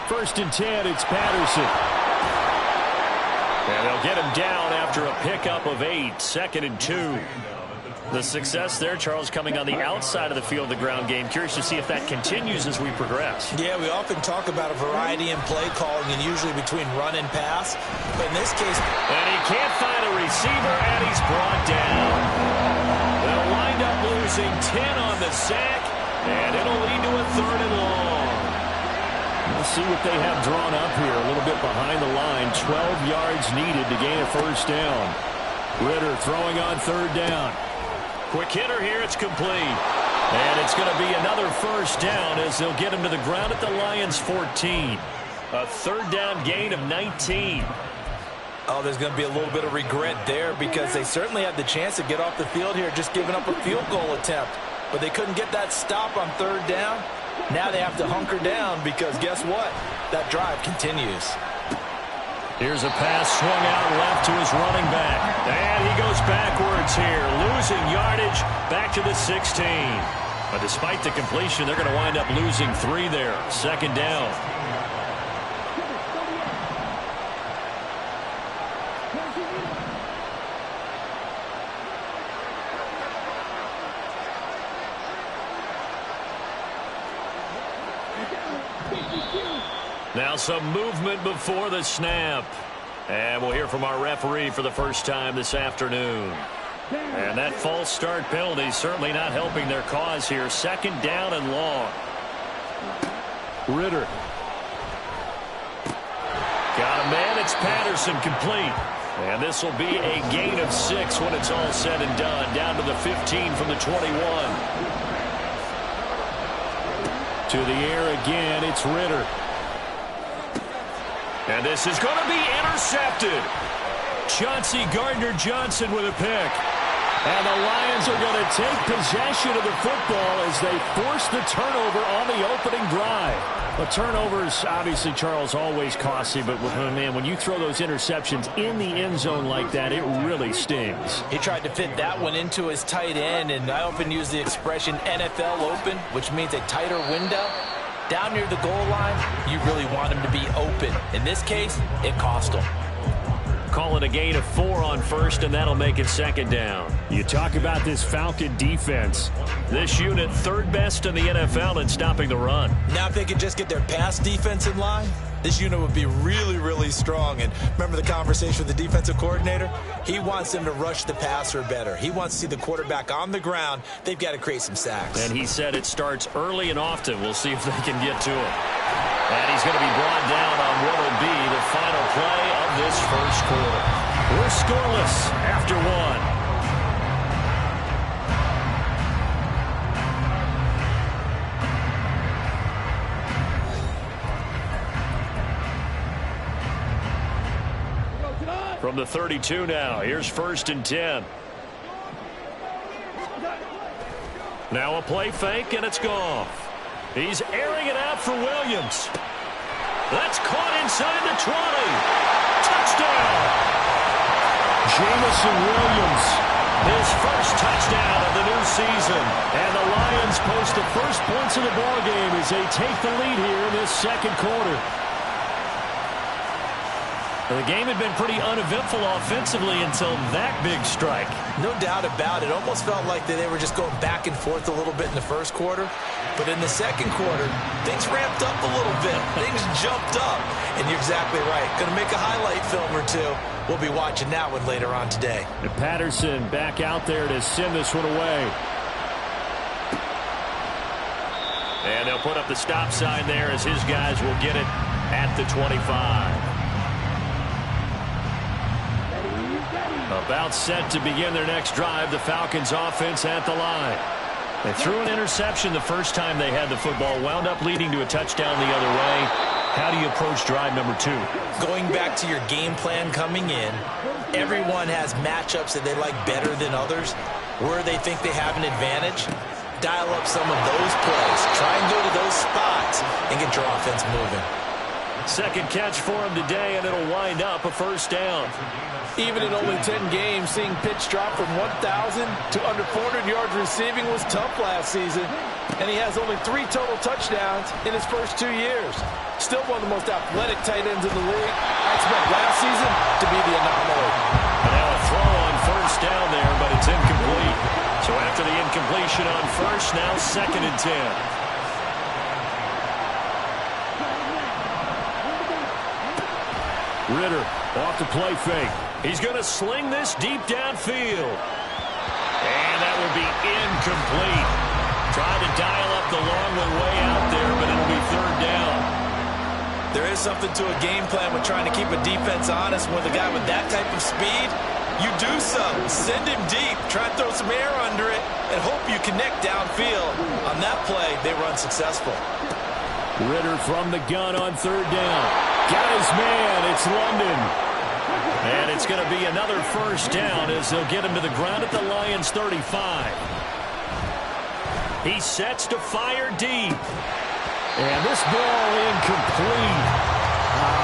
1st and 10, it's Patterson. And they'll get him down after a pickup of 8, 2nd and 2. The success there, Charles, coming on the outside of the field, the ground game. Curious to see if that continues as we progress. Yeah, we often talk about a variety in play calling and usually between run and pass. But in this case... And he can't find a receiver, and he's brought down. They'll wind up losing 10 on the sack, and it'll lead to a 3rd and long. We'll see what they have drawn up here. A little bit behind the line. 12 yards needed to gain a first down. Ritter throwing on 3rd down. Quick hitter here, it's complete. And it's going to be another first down as they'll get him to the ground at the Lions' 14. A third down gain of 19. Oh, there's going to be a little bit of regret there because they certainly had the chance to get off the field here, just giving up a field goal attempt. But they couldn't get that stop on third down. Now they have to hunker down because guess what? That drive continues. Here's a pass swung out left to his running back. And he goes backwards here, losing yardage back to the 16. But despite the completion, they're going to wind up losing 3 there. Second down. Now some movement before the snap. And we'll hear from our referee for the first time this afternoon. And that false start penalty certainly not helping their cause here. Second down and long. Ritter. Got a man. It's Patterson complete. And this will be a gain of 6 when it's all said and done. Down to the 15 from the 21. To the air again, it's Ritter. And this is going to be intercepted. Chauncey Gardner-Johnson with a pick. And the Lions are going to take possession of the football as they force the turnover on the opening drive. But turnovers, obviously, Charles, always costly. But, man, when you throw those interceptions in the end zone like that, it really stings. He tried to fit that one into his tight end, and I often use the expression NFL open, which means a tighter window. Down near the goal line, you really want him to be open. In this case, it cost him. Call it a gain of 4 on first, and that'll make it second down. You talk about this Falcon defense. This unit third best in the NFL in stopping the run. Now if they could just get their pass defense in line, this unit would be really, really strong. And remember the conversation with the defensive coordinator? He wants them to rush the passer better. He wants to see the quarterback on the ground. They've got to create some sacks. And he said it starts early and often. We'll see if they can get to him. And he's going to be brought down on what will be the final play of this first quarter. We're scoreless after 1. From the 32 now, here's 1st and 10. Now a play fake, and it's Goff. He's airing it out for Williams. That's caught inside the 20. Touchdown! Jameson Williams. His first touchdown of the new season. And the Lions post the first points of the ballgame as they take the lead here in this second quarter. The game had been pretty uneventful offensively until that big strike. No doubt about it. Almost felt like they were just going back and forth a little bit in the first quarter. But in the second quarter, things ramped up a little bit. Things jumped up. And you're exactly right. Going to make a highlight film or two. We'll be watching that one later on today. And Patterson back out there to send this one away. And they'll put up the stop sign there as his guys will get it at the 25. About set to begin their next drive, the Falcons offense at the line. They threw an interception the first time they had the football, wound up leading to a touchdown the other way. How do you approach drive number 2? Going back to your game plan coming in, everyone has matchups that they like better than others. Where they think they have an advantage, dial up some of those plays. Try and go to those spots and get your offense moving. Second catch for him today, and it'll wind up a first down. Even in only 10 games, seeing pitch drop from 1,000 to under 400 yards receiving was tough last season. And he has only 3 total touchdowns in his first 2 years. Still one of the most athletic tight ends in the league. I expect last season to be the anomaly. And now a throw on first down there, but it's incomplete. So after the incompletion on first, now 2nd and 10. Ritter off the play fake. He's going to sling this deep downfield. And that will be incomplete. Trying to dial up the long one way out there, but it'll be 3rd down. There is something to a game plan with trying to keep a defense honest. With a guy with that type of speed, you do something. Send him deep. Try to throw some air under it. and hope you connect downfield. On that play, they run successful. Ridder from the gun on third down. Got his man. It's London. And it's going to be another first down as they'll get him to the ground at the Lions 35. He sets to fire deep. And this ball incomplete.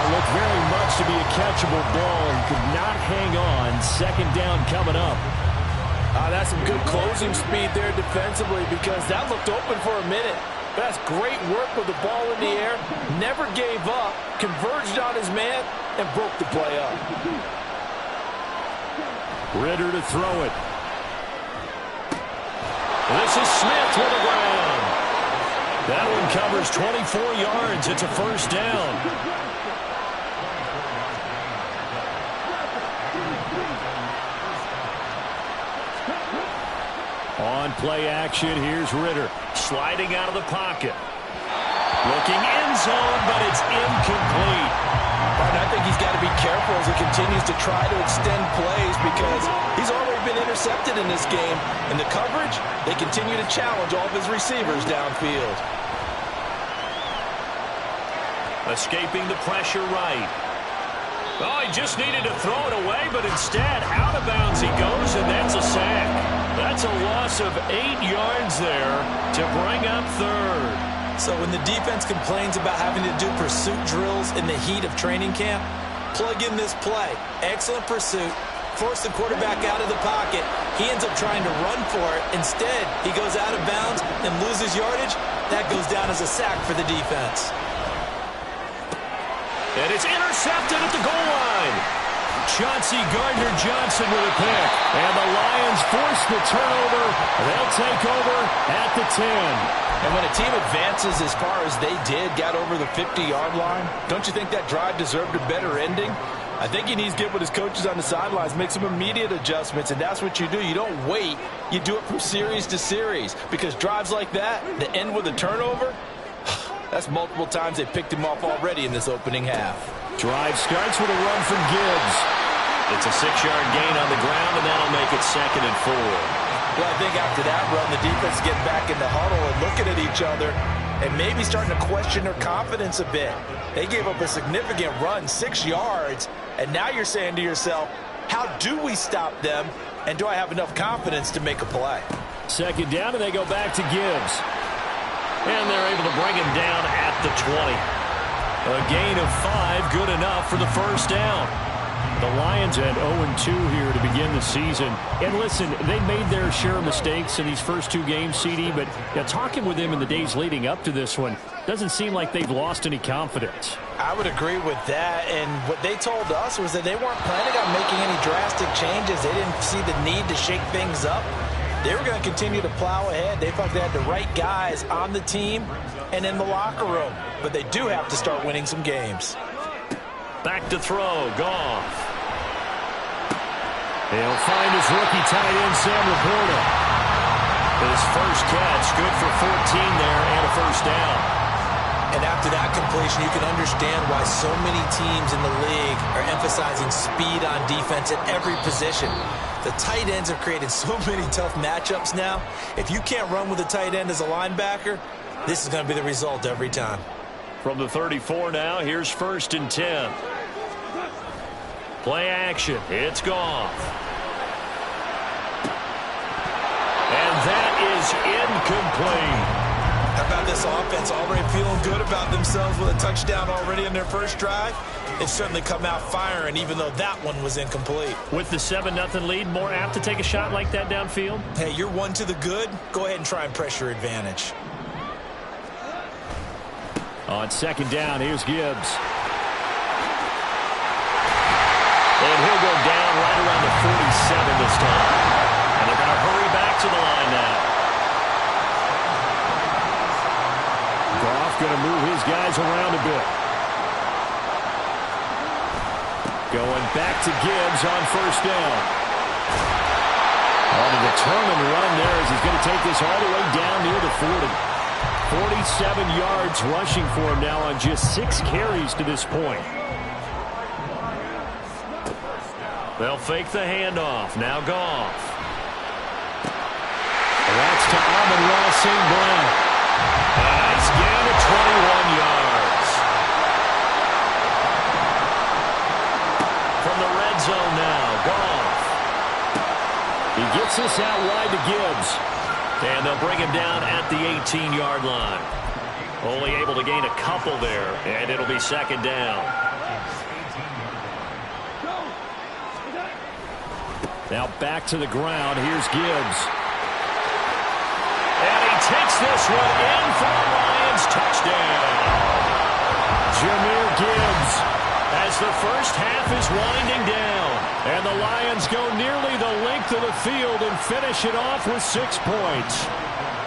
Looked very much to be a catchable ball and could not hang on. Second down coming up. That's some good closing speed there defensively because that looked open for a minute. But that's great work with the ball in the air. Never gave up, converged on his man, and broke the play up. Ridder to throw it. This is Smith with the ground. That one covers 24 yards. It's a first down. On play action, here's Ridder. Sliding out of the pocket. Looking end zone, but it's incomplete. And I think he's got to be careful as he continues to try to extend plays because he's already been intercepted in this game. And the coverage, they continue to challenge all of his receivers downfield. Escaping the pressure right. Oh, he just needed to throw it away, but instead, out of bounds he goes, and that's a sack. That's a loss of 8 yards there to bring up third. So when the defense complains about having to do pursuit drills in the heat of training camp, plug in this play. Excellent pursuit. Force the quarterback out of the pocket. He ends up trying to run for it. Instead, he goes out of bounds and loses yardage. That goes down as a sack for the defense. And it's intercepted at the goal line. Chauncey Gardner-Johnson with a pick. And the Lions force the turnover. They'll take over at the 10. And when a team advances as far as they did, got over the 50-yard line, don't you think that drive deserved a better ending? I think he needs to get with his coaches on the sidelines, make some immediate adjustments, and that's what you do. You don't wait. You do it from series to series because drives like that end with a turnover, that's multiple times they picked him off already in this opening half. Drive starts with a run from Gibbs. It's a 6-yard gain on the ground, and that'll make it 2nd and 4. Well, I think after that run, the defense getting back in the huddle and looking at each other and maybe starting to question their confidence a bit. They gave up a significant run, 6 yards, and now you're saying to yourself, how do we stop them, and do I have enough confidence to make a play? Second down, and they go back to Gibbs. And they're able to bring him down at the 20. A gain of 5, good enough for the first down. The Lions at 0-2 here to begin the season. And listen, they made their share of mistakes in these first 2 games, CD, but talking with them in the days leading up to this one, doesn't seem like they've lost any confidence. I would agree with that, and what they told us was that they weren't planning on making any drastic changes. They didn't see the need to shake things up. They were going to continue to plow ahead. They felt they had the right guys on the team and in the locker room, but they do have to start winning some games. Back to throw, Goff. He'll find his rookie tight end, Sam Laporta. His first catch, good for 14 there and a first down. And after that completion, you can understand why so many teams in the league are emphasizing speed on defense at every position. The tight ends have created so many tough matchups now. If you can't run with a tight end as a linebacker, this is going to be the result every time. From the 34 now, here's 1st and 10. Play action. It's Goff. And that is incomplete. How about this offense already feeling good about themselves with a touchdown already in their first drive? It's certainly come out firing, even though that one was incomplete. With the 7-0 lead, more apt to take a shot like that downfield? Hey, you're one to the good. Go ahead and try and press your advantage. On second down, here's Gibbs. And he'll go down right around the 47 this time. And they're going to hurry back to the line now. Goff going to move his guys around a bit. Going back to Gibbs on first down. On a determined run there as he's going to take this all the way down near the 40. 47 yards rushing for him now on just 6 carries to this point. They'll fake the handoff. Now Goff. to Amon-Ra St. Brown. Nice gain of 21 yards. From the red zone now, Goff. He gets this out wide to Gibbs. And they'll bring him down at the 18-yard line. Only able to gain a couple there, and it'll be second down. Now back to the ground. Here's Gibbs. And he takes this one in for the Lions. Touchdown. Jahmyr Gibbs as the first half is winding down. And the Lions go nearly the length of the field and finish it off with 6 points.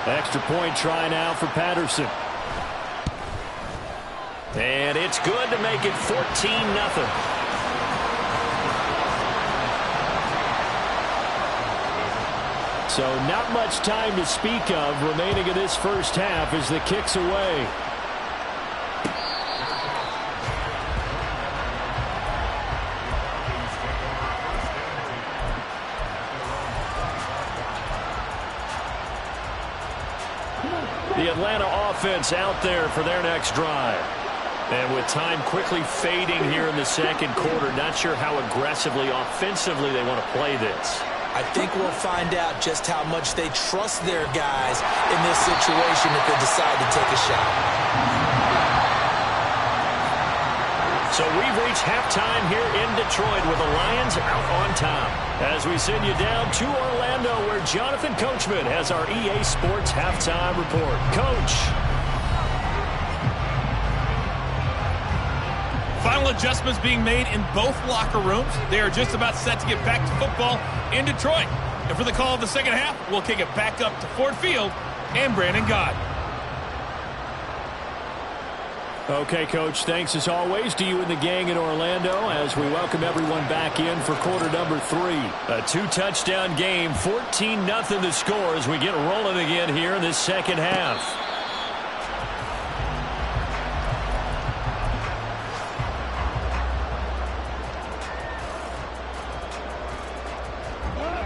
Extra point try now for Patterson. And it's good to make it 14-0. So not much time to speak of remaining in this first half as the kick's away. The Atlanta offense out there for their next drive. And with time quickly fading here in the second quarter, not sure how aggressively, offensively they want to play this. I think we'll find out just how much they trust their guys in this situation if they decide to take a shot. So we've reached halftime here in Detroit with the Lions out on top. As we send you down to Orlando where Jonathan Coachman has our EA Sports halftime report. Coach. Final adjustments being made in both locker rooms. They are just about set to get back to football in Detroit. And for the call of the second half, we'll kick it back up to Ford Field and Brandon Gaudin. Okay, Coach, thanks as always to you and the gang in Orlando as we welcome everyone back in for quarter number 3. A 2-touchdown game, 14-0 the score as we get rolling again here in this second half.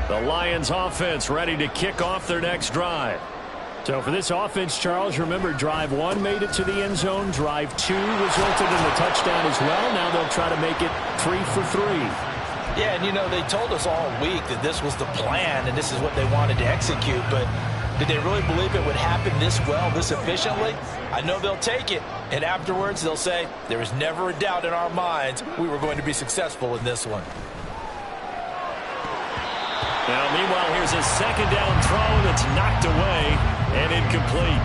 The Lions offense ready to kick off their next drive. So for this offense, Charles, remember drive 1 made it to the end zone. Drive 2 resulted in a touchdown as well. Now they'll try to make it 3 for 3. Yeah, and you know, they told us all week that this was the plan and this is what they wanted to execute. But did they really believe it would happen this well, this efficiently? I know they'll take it. And afterwards, they'll say, there was never a doubt in our minds we were going to be successful in this one. Now, meanwhile, here's a second down throw that's knocked away and incomplete.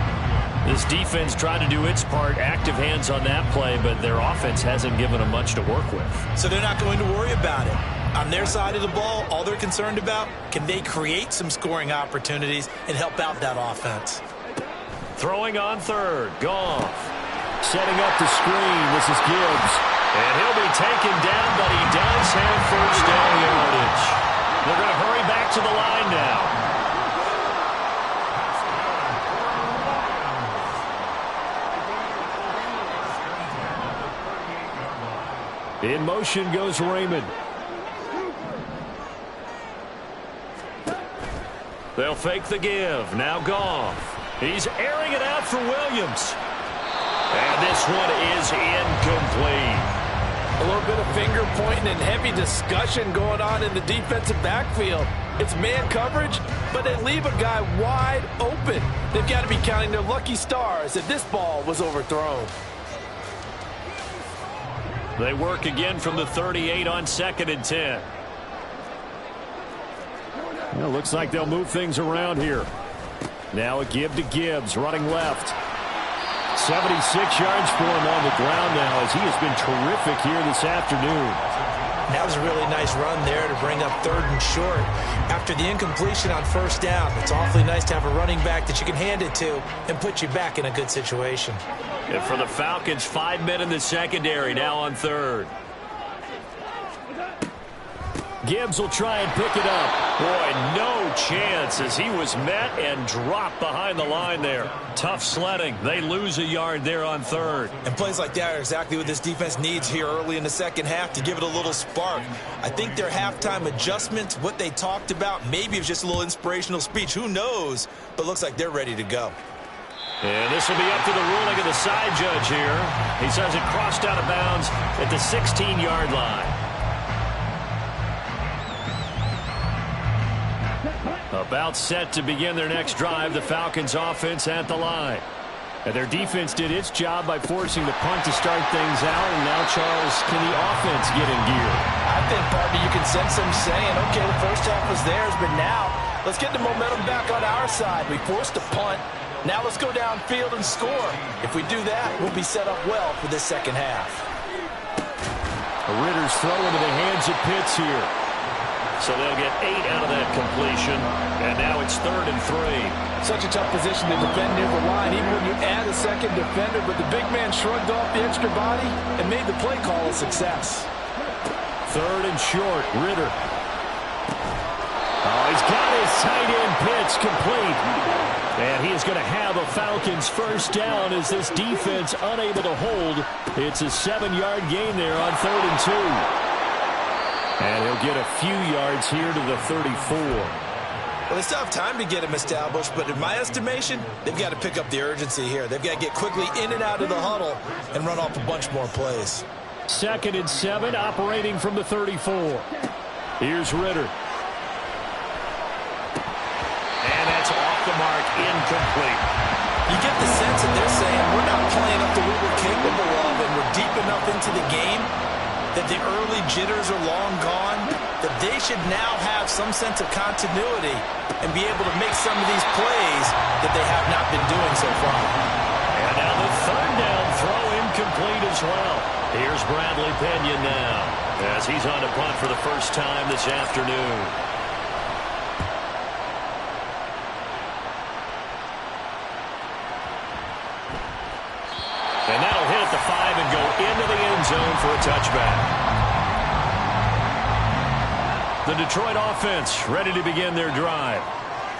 This defense tried to do its part, active hands on that play, but their offense hasn't given them much to work with. So they're not going to worry about it. On their side of the ball, all they're concerned about, can they create some scoring opportunities and help out that offense? Throwing on third, Goff. Setting up the screen, this is Gibbs. And he'll be taken down, but he does have first down yardage. They're going to hurry back to the line now. In motion goes Raymond. They'll fake the give. Now Goff. He's airing it out for Williams. And this one is incomplete. A little bit of finger pointing and heavy discussion going on in the defensive backfield. It's man coverage, but they leave a guy wide open. They've got to be counting their lucky stars that this ball was overthrown. They work again from the 38 on 2nd and 10. Well, looks like they'll move things around here. Now a give to Gibbs, running left. 76 yards for him on the ground now as he has been terrific here this afternoon. That was a really nice run there to bring up 3rd and short. After the incompletion on 1st down, it's awfully nice to have a running back that you can hand it to and put you back in a good situation. And for the Falcons, 5 men in the secondary now on 3rd. Gibbs will try and pick it up. Boy, no chance as he was met and dropped behind the line there. Tough sledding. They lose a yard there on 3rd. And plays like that are exactly what this defense needs here early in the second half to give it a little spark. I think their halftime adjustments, what they talked about, maybe it was just a little inspirational speech. Who knows? but looks like they're ready to go. And this will be up to the ruling of the side judge here. He says it crossed out of bounds at the 16-yard line. About set to begin their next drive, the Falcons offense at the line. And their defense did its job by forcing the punt to start things out. And now, Charles, can the offense get in gear? I think, partner, you can sense them saying, okay, the first half was theirs, but now let's get the momentum back on our side. We forced a punt. Now let's go downfield and score. If we do that, we'll be set up well for this second half. Ritter's throw into the hands of Pitts here. So they'll get 8 out of that completion. And now it's 3rd and 3. Such a tough position to defend near the line, even when you add a second defender. But the big man shrugged off the extra body and made the play call a success. 3rd and short, Ritter. Oh, he's got his tight end Pitts complete. And he is going to have a Falcons first down as this defense unable to hold. It's a 7-yard gain there on 3rd and 2. And he'll get a few yards here to the 34. Well, they still have time to get him established, but in my estimation, they've got to pick up the urgency here. They've got to get quickly in and out of the huddle and run off a bunch more plays. 2nd and 7, operating from the 34. Here's Ritter. And that's off the mark, incomplete. You get the sense that they're saying, we're not playing up to what we're capable of, and we're deep enough into the game that the early jitters are long gone, that they should now have some sense of continuity and be able to make some of these plays that they have not been doing so far. And now the 3rd down throw incomplete as well. Here's Bradley Pinion now as he's on to punt for the first time this afternoon. And that'll hit at the 5 and go into the end zone for a touchback. The Detroit offense ready to begin their drive.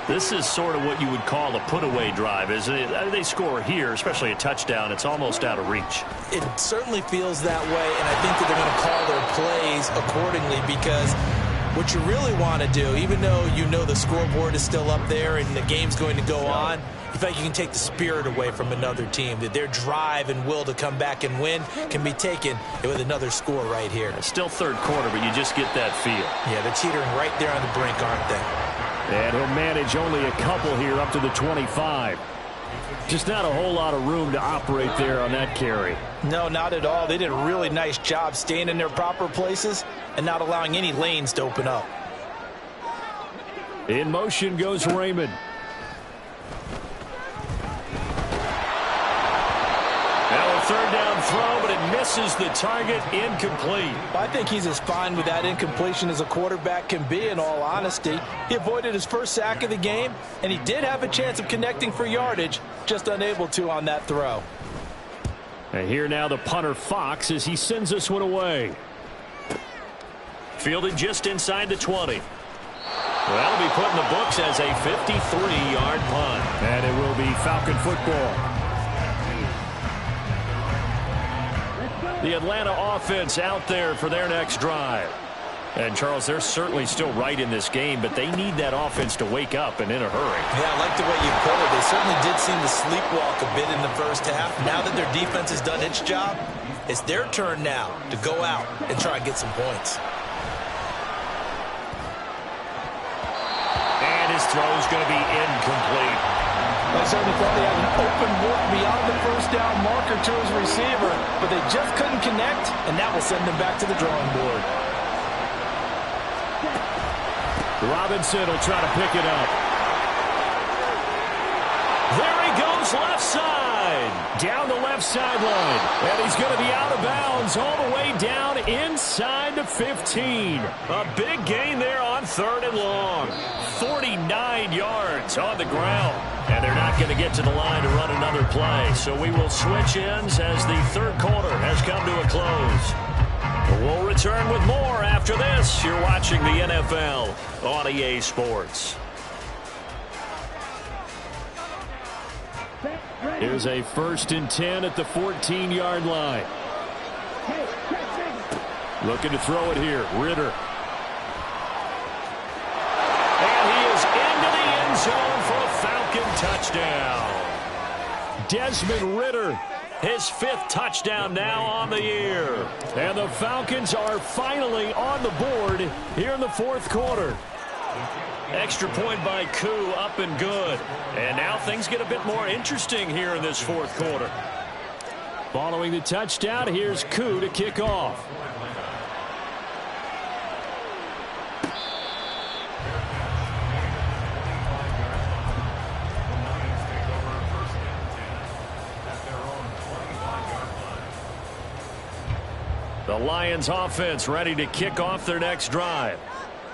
This is sort of what you would call a put-away drive, isn't it? They score here, especially a touchdown. It's almost out of reach. It certainly feels that way, and I think that they're going to call their plays accordingly because what you really want to do, even though you know the scoreboard is still up there and the game's going to go on, you feel like you can take the spirit away from another team, that their drive and will to come back and win can be taken with another score right here. It's still 3rd quarter, but you just get that feel. Yeah, they're teetering right there on the brink, aren't they? And he'll manage only a couple here up to the 25. Just not a whole lot of room to operate there on that carry. No, not at all. They did a really nice job staying in their proper places and not allowing any lanes to open up. In motion goes Raymond. Now a 3rd down throw, but it misses the target, incomplete. I think he's as fine with that incompletion as a quarterback can be, in all honesty. He avoided his first sack of the game, and he did have a chance of connecting for yardage, just unable to on that throw. And here now the punter Fox as he sends this one away. Fielded just inside the 20. Well, that'll be put in the books as a 53-yard punt. And it will be Falcon football. The Atlanta offense out there for their next drive. And, Charles, they're certainly still right in this game, but they need that offense to wake up and in a hurry. Yeah, I like the way you put it. They certainly did seem to sleepwalk a bit in the first half. Now that their defense has done its job, it's their turn now to go out and try and get some points. And his throw is going to be incomplete. I certainly thought they had an open look beyond the first down marker to his receiver, but they just couldn't connect, and that will send them back to the drawing board. Robinson will try to pick it up. There he goes, left side. Down the left sideline. And he's going to be out of bounds all the way down inside the 15. A big gain there on 3rd and long. 49 yards on the ground. And they're not going to get to the line to run another play. So we will switch ends as the 3rd quarter has come to a close. We'll return with more after this. You're watching the NFL on EA Sports. Here's a 1st and 10 at the 14-yard line. Looking to throw it here, Ritter. And he is into the end zone for a Falcon touchdown. Desmond Ridder, his 5th touchdown now on the year. And the Falcons are finally on the board here in the 4th quarter. Extra point by Koo, up and good. And now things get a bit more interesting here in this 4th quarter. Following the touchdown, here's Koo to kick off. The Lions offense ready to kick off their next drive.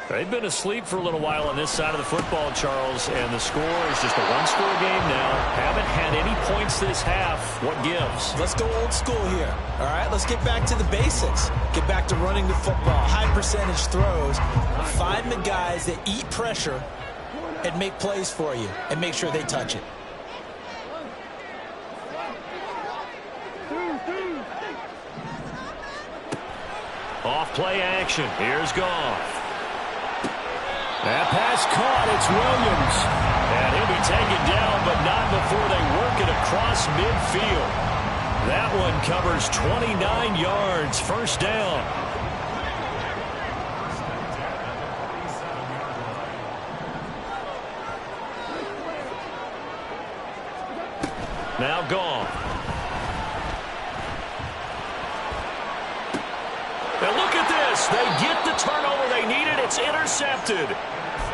They've been asleep for a little while on this side of the football, Charles, and the score is just a one-score game now. Haven't had any points this half. What gives? Let's go old school here. All right, let's get back to the basics. Get back to running the football, high percentage throws. Find the guys that eat pressure and make plays for you and make sure they touch it. Off play action. Here's Goff. That pass caught. It's Williams. And he'll be taken down, but not before they work it across midfield. That one covers 29 yards. First down. Now Goff. And look at this. They get the turnover they needed. It's intercepted.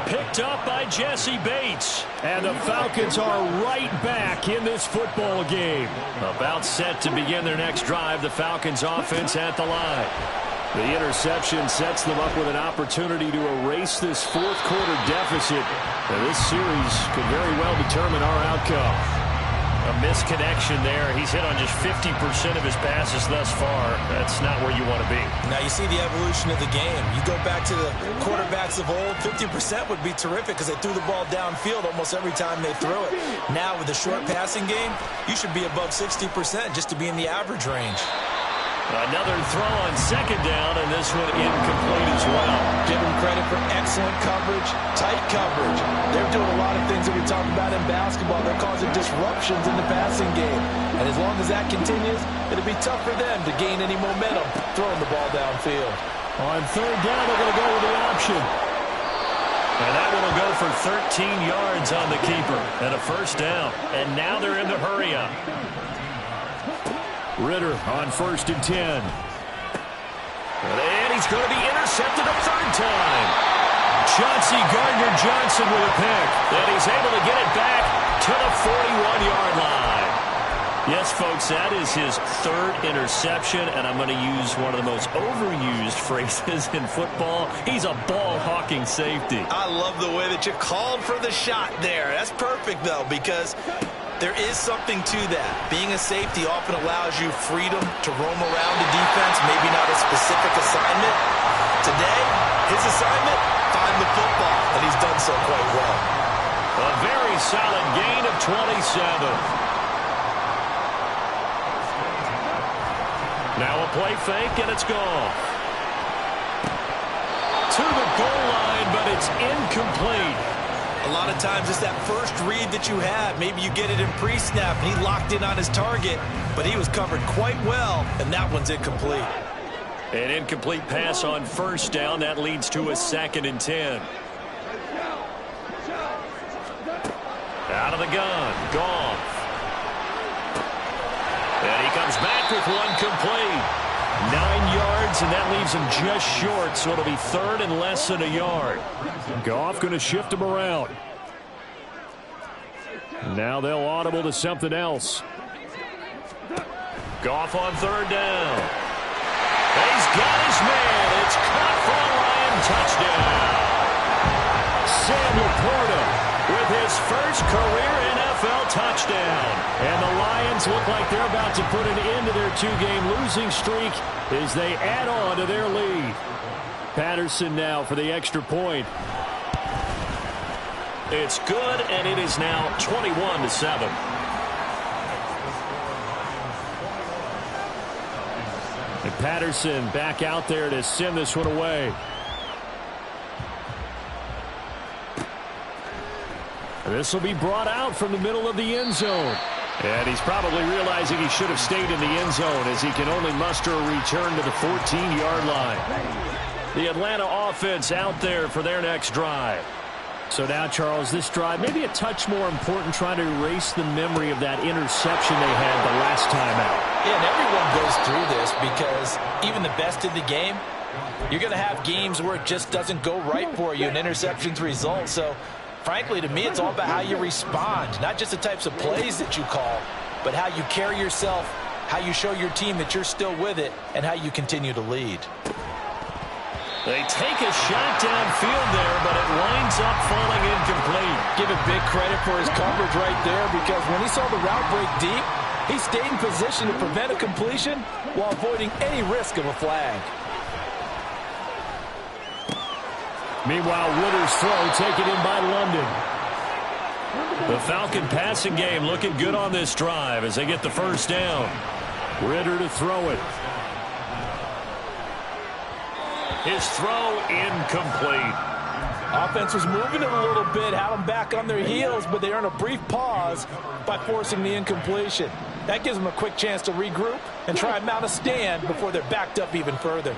Picked up by Jesse Bates. And the Falcons are right back in this football game. About set to begin their next drive. The Falcons offense at the line. The interception sets them up with an opportunity to erase this 4th quarter deficit. And this series could very well determine our outcome. A misconnection there. He's hit on just 50% of his passes thus far. That's not where you want to be. Now you see the evolution of the game. You go back to the quarterbacks of old, 50% would be terrific because they threw the ball downfield almost every time they threw it. Now with the short passing game, you should be above 60% just to be in the average range. Another throw on 2nd down, and this one incomplete as well. Give them credit for excellent coverage, tight coverage. They're doing a lot of things that we talk about in basketball. They're causing disruptions in the passing game. And as long as that continues, it'll be tough for them to gain any momentum throwing the ball downfield. On 3rd down, they're going to go with the option. And that one will go for 13 yards on the keeper and a first down. And now they're in the hurry-up. Ridder on 1st and 10. And he's going to be intercepted a 3rd time. Chauncey Gardner-Johnson with a pick. And he's able to get it back to the 41-yard line. Yes, folks, that is his 3rd interception, and I'm going to use one of the most overused phrases in football. He's a ball-hawking safety. I love the way that you called for the shot there. That's perfect, though, because there is something to that. Being a safety often allows you freedom to roam around the defense, maybe not a specific assignment. Today, his assignment, find the football, and he's done so quite well. A very solid gain of 27. Now a play fake, and it's gone. To the goal line, but it's incomplete. A lot of times it's that first read that you have. Maybe you get it in pre-snap, and he locked in on his target, but he was covered quite well, and that one's incomplete. An incomplete pass on 1st down. That leads to a 2nd and 10. Out of the gun. Goff. And he comes back with one complete. 9 yards, and that leaves him just short, so it'll be 3rd and less than a yard. Goff going to shift him around. Now they'll audible to something else. Goff on 3rd down. He's got his man. It's caught for a Lion touchdown. Sam Laporta with his first career NFL touchdown. And the Lions look like they're about to put an end to their 2-game losing streak as they add on to their lead. Patterson now for the extra point. It's good, and it is now 21-7. And Patterson back out there to send this one away. This will be brought out from the middle of the end zone. And he's probably realizing he should have stayed in the end zone as he can only muster a return to the 14-yard line. The Atlanta offense out there for their next drive. So now, Charles, this drive maybe a touch more important, trying to erase the memory of that interception they had the last time out. Yeah, and everyone goes through this because even the best in the game, you're going to have games where it just doesn't go right for you and interceptions result. So, frankly, to me, it's all about how you respond, not just the types of plays that you call, but how you carry yourself, how you show your team that you're still with it, and how you continue to lead. They take a shot downfield there, but it winds up falling incomplete. Give it big credit for his coverage right there, because when he saw the route break deep, he stayed in position to prevent a completion while avoiding any risk of a flag. Meanwhile, Ritter's throw taken in by London. The Falcon passing game looking good on this drive as they get the first down. Ritter to throw it. His throw incomplete. Offense was moving it a little bit, had them back on their heels, but they earn a brief pause by forcing the incompletion. That gives them a quick chance to regroup and try and mount a stand before they're backed up even further.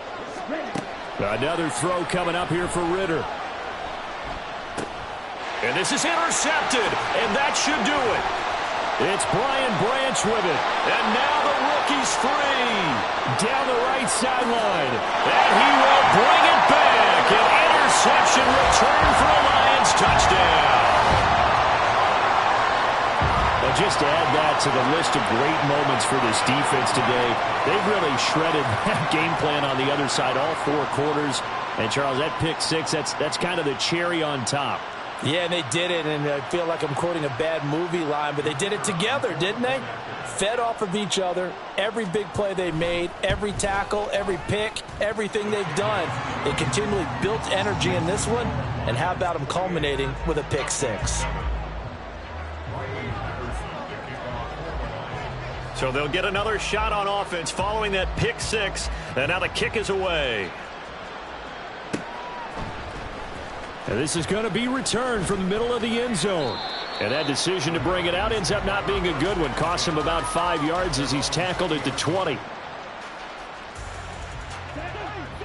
Another throw coming up here for Ritter. And this is intercepted, and that should do it. It's Brian Branch with it. And now the rookie's free. Down the right sideline. And he will bring it back. An interception return for a Lions touchdown. And just to add that to the list of great moments for this defense today, they've really shredded that game plan on the other side all 4 quarters. And, Charles, that pick six, that's kind of the cherry on top. Yeah, and they did it, and I feel like I'm quoting a bad movie line, but they did it together, didn't they? Fed off of each other, every big play they made, every tackle, every pick, everything they've done. They continually built energy in this one, and how about them culminating with a pick six? So they'll get another shot on offense following that pick six, and now the kick is away. And this is going to be returned from the middle of the end zone. And that decision to bring it out ends up not being a good one. Costs him about 5 yards as he's tackled at the 20.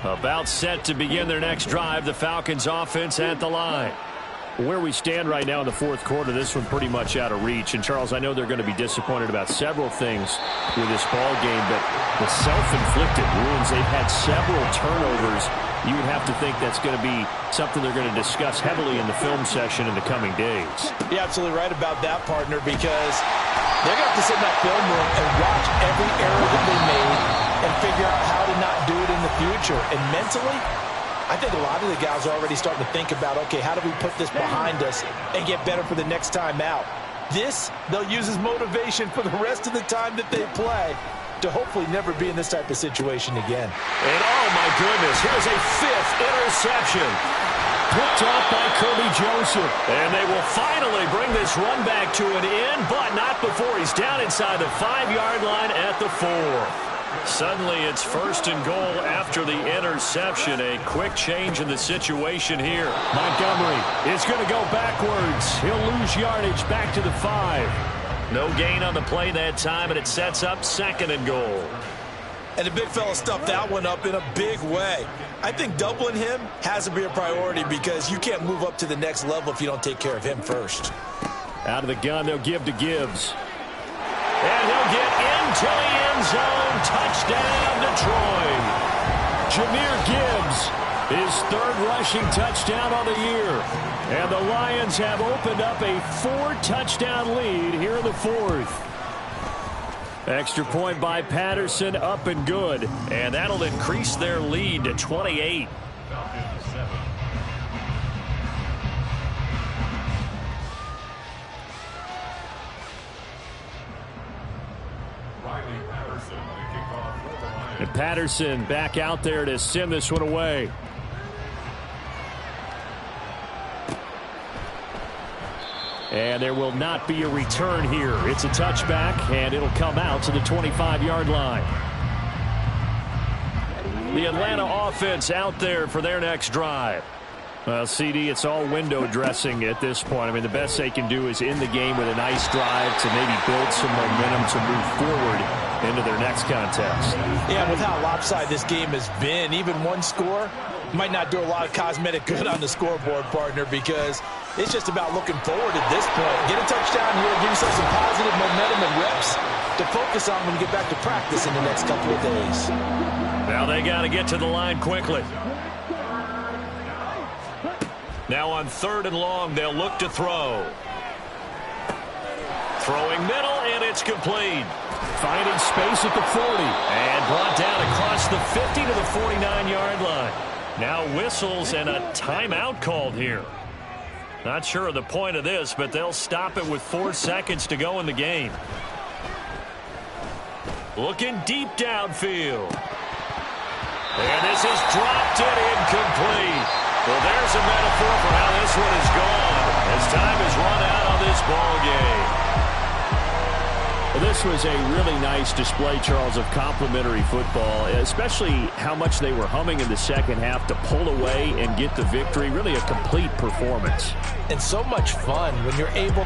About set to begin their next drive. The Falcons offense at the line. Where we stand right now in the fourth quarter, this one pretty much out of reach. And, Charles, I know they're going to be disappointed about several things with this ball game, but the self-inflicted wounds, they've had several turnovers. You would have to think that's going to be something they're going to discuss heavily in the film session in the coming days. You're absolutely right about that, partner, because they're going to have to sit in that film room and watch every error that they made and figure out how to not do it in the future. And mentally, I think a lot of the guys are already starting to think about, okay, how do we put this behind us and get better for the next time out? This, they'll use as motivation for the rest of the time that they play to hopefully never be in this type of situation again. And oh my goodness, here's a 5th interception. Picked off by Kirby Joseph. And they will finally bring this run back to an end, but not before he's down inside the 5-yard line at the 4. Suddenly it's 1st and goal after the interception. A quick change in the situation here. Montgomery is going to go backwards. He'll lose yardage back to the 5. No gain on the play that time, and it sets up 2nd and goal. And the big fella stuffed that one up in a big way. I think doubling him has to be a priority because you can't move up to the next level if you don't take care of him first. Out of the gun, they'll give to Gibbs. And he'll get into the end zone. Touchdown, Detroit. Jahmyr Gibbs, his 3rd rushing touchdown on the year. And the Lions have opened up a 4-touchdown lead here in the 4th. Extra point by Patterson, up and good. And that'll increase their lead to 28. And Patterson back out there to send this one away. And there will not be a return here. It's a touchback, and it'll come out to the 25-yard line. The Atlanta offense out there for their next drive. Well, CD, it's all window dressing at this point. I mean, the best they can do is in the game with a nice drive to maybe build some momentum to move forward into their next contest. Yeah, with how lopsided this game has been, even one score might not do a lot of cosmetic good on the scoreboard, partner, because it's just about looking forward at this point. Get a touchdown here, give yourself some positive momentum and reps to focus on when you get back to practice in the next couple of days. Now they got to get to the line quickly. Now on 3rd and long, they'll look to throw. Throwing middle, and it's complete. Finding space at the 40. And brought down across the 50 to the 49-yard line. Now whistles and a timeout called here. Not sure of the point of this, but they'll stop it with 4 seconds to go in the game. Looking deep downfield. And this is dropped and incomplete. Well, there's a metaphor for how this one is gone as time has run out on this ball game. Well, this was a really nice display, Charles, of complimentary football, especially how much they were humming in the second half to pull away and get the victory. Really a complete performance. And so much fun when you're able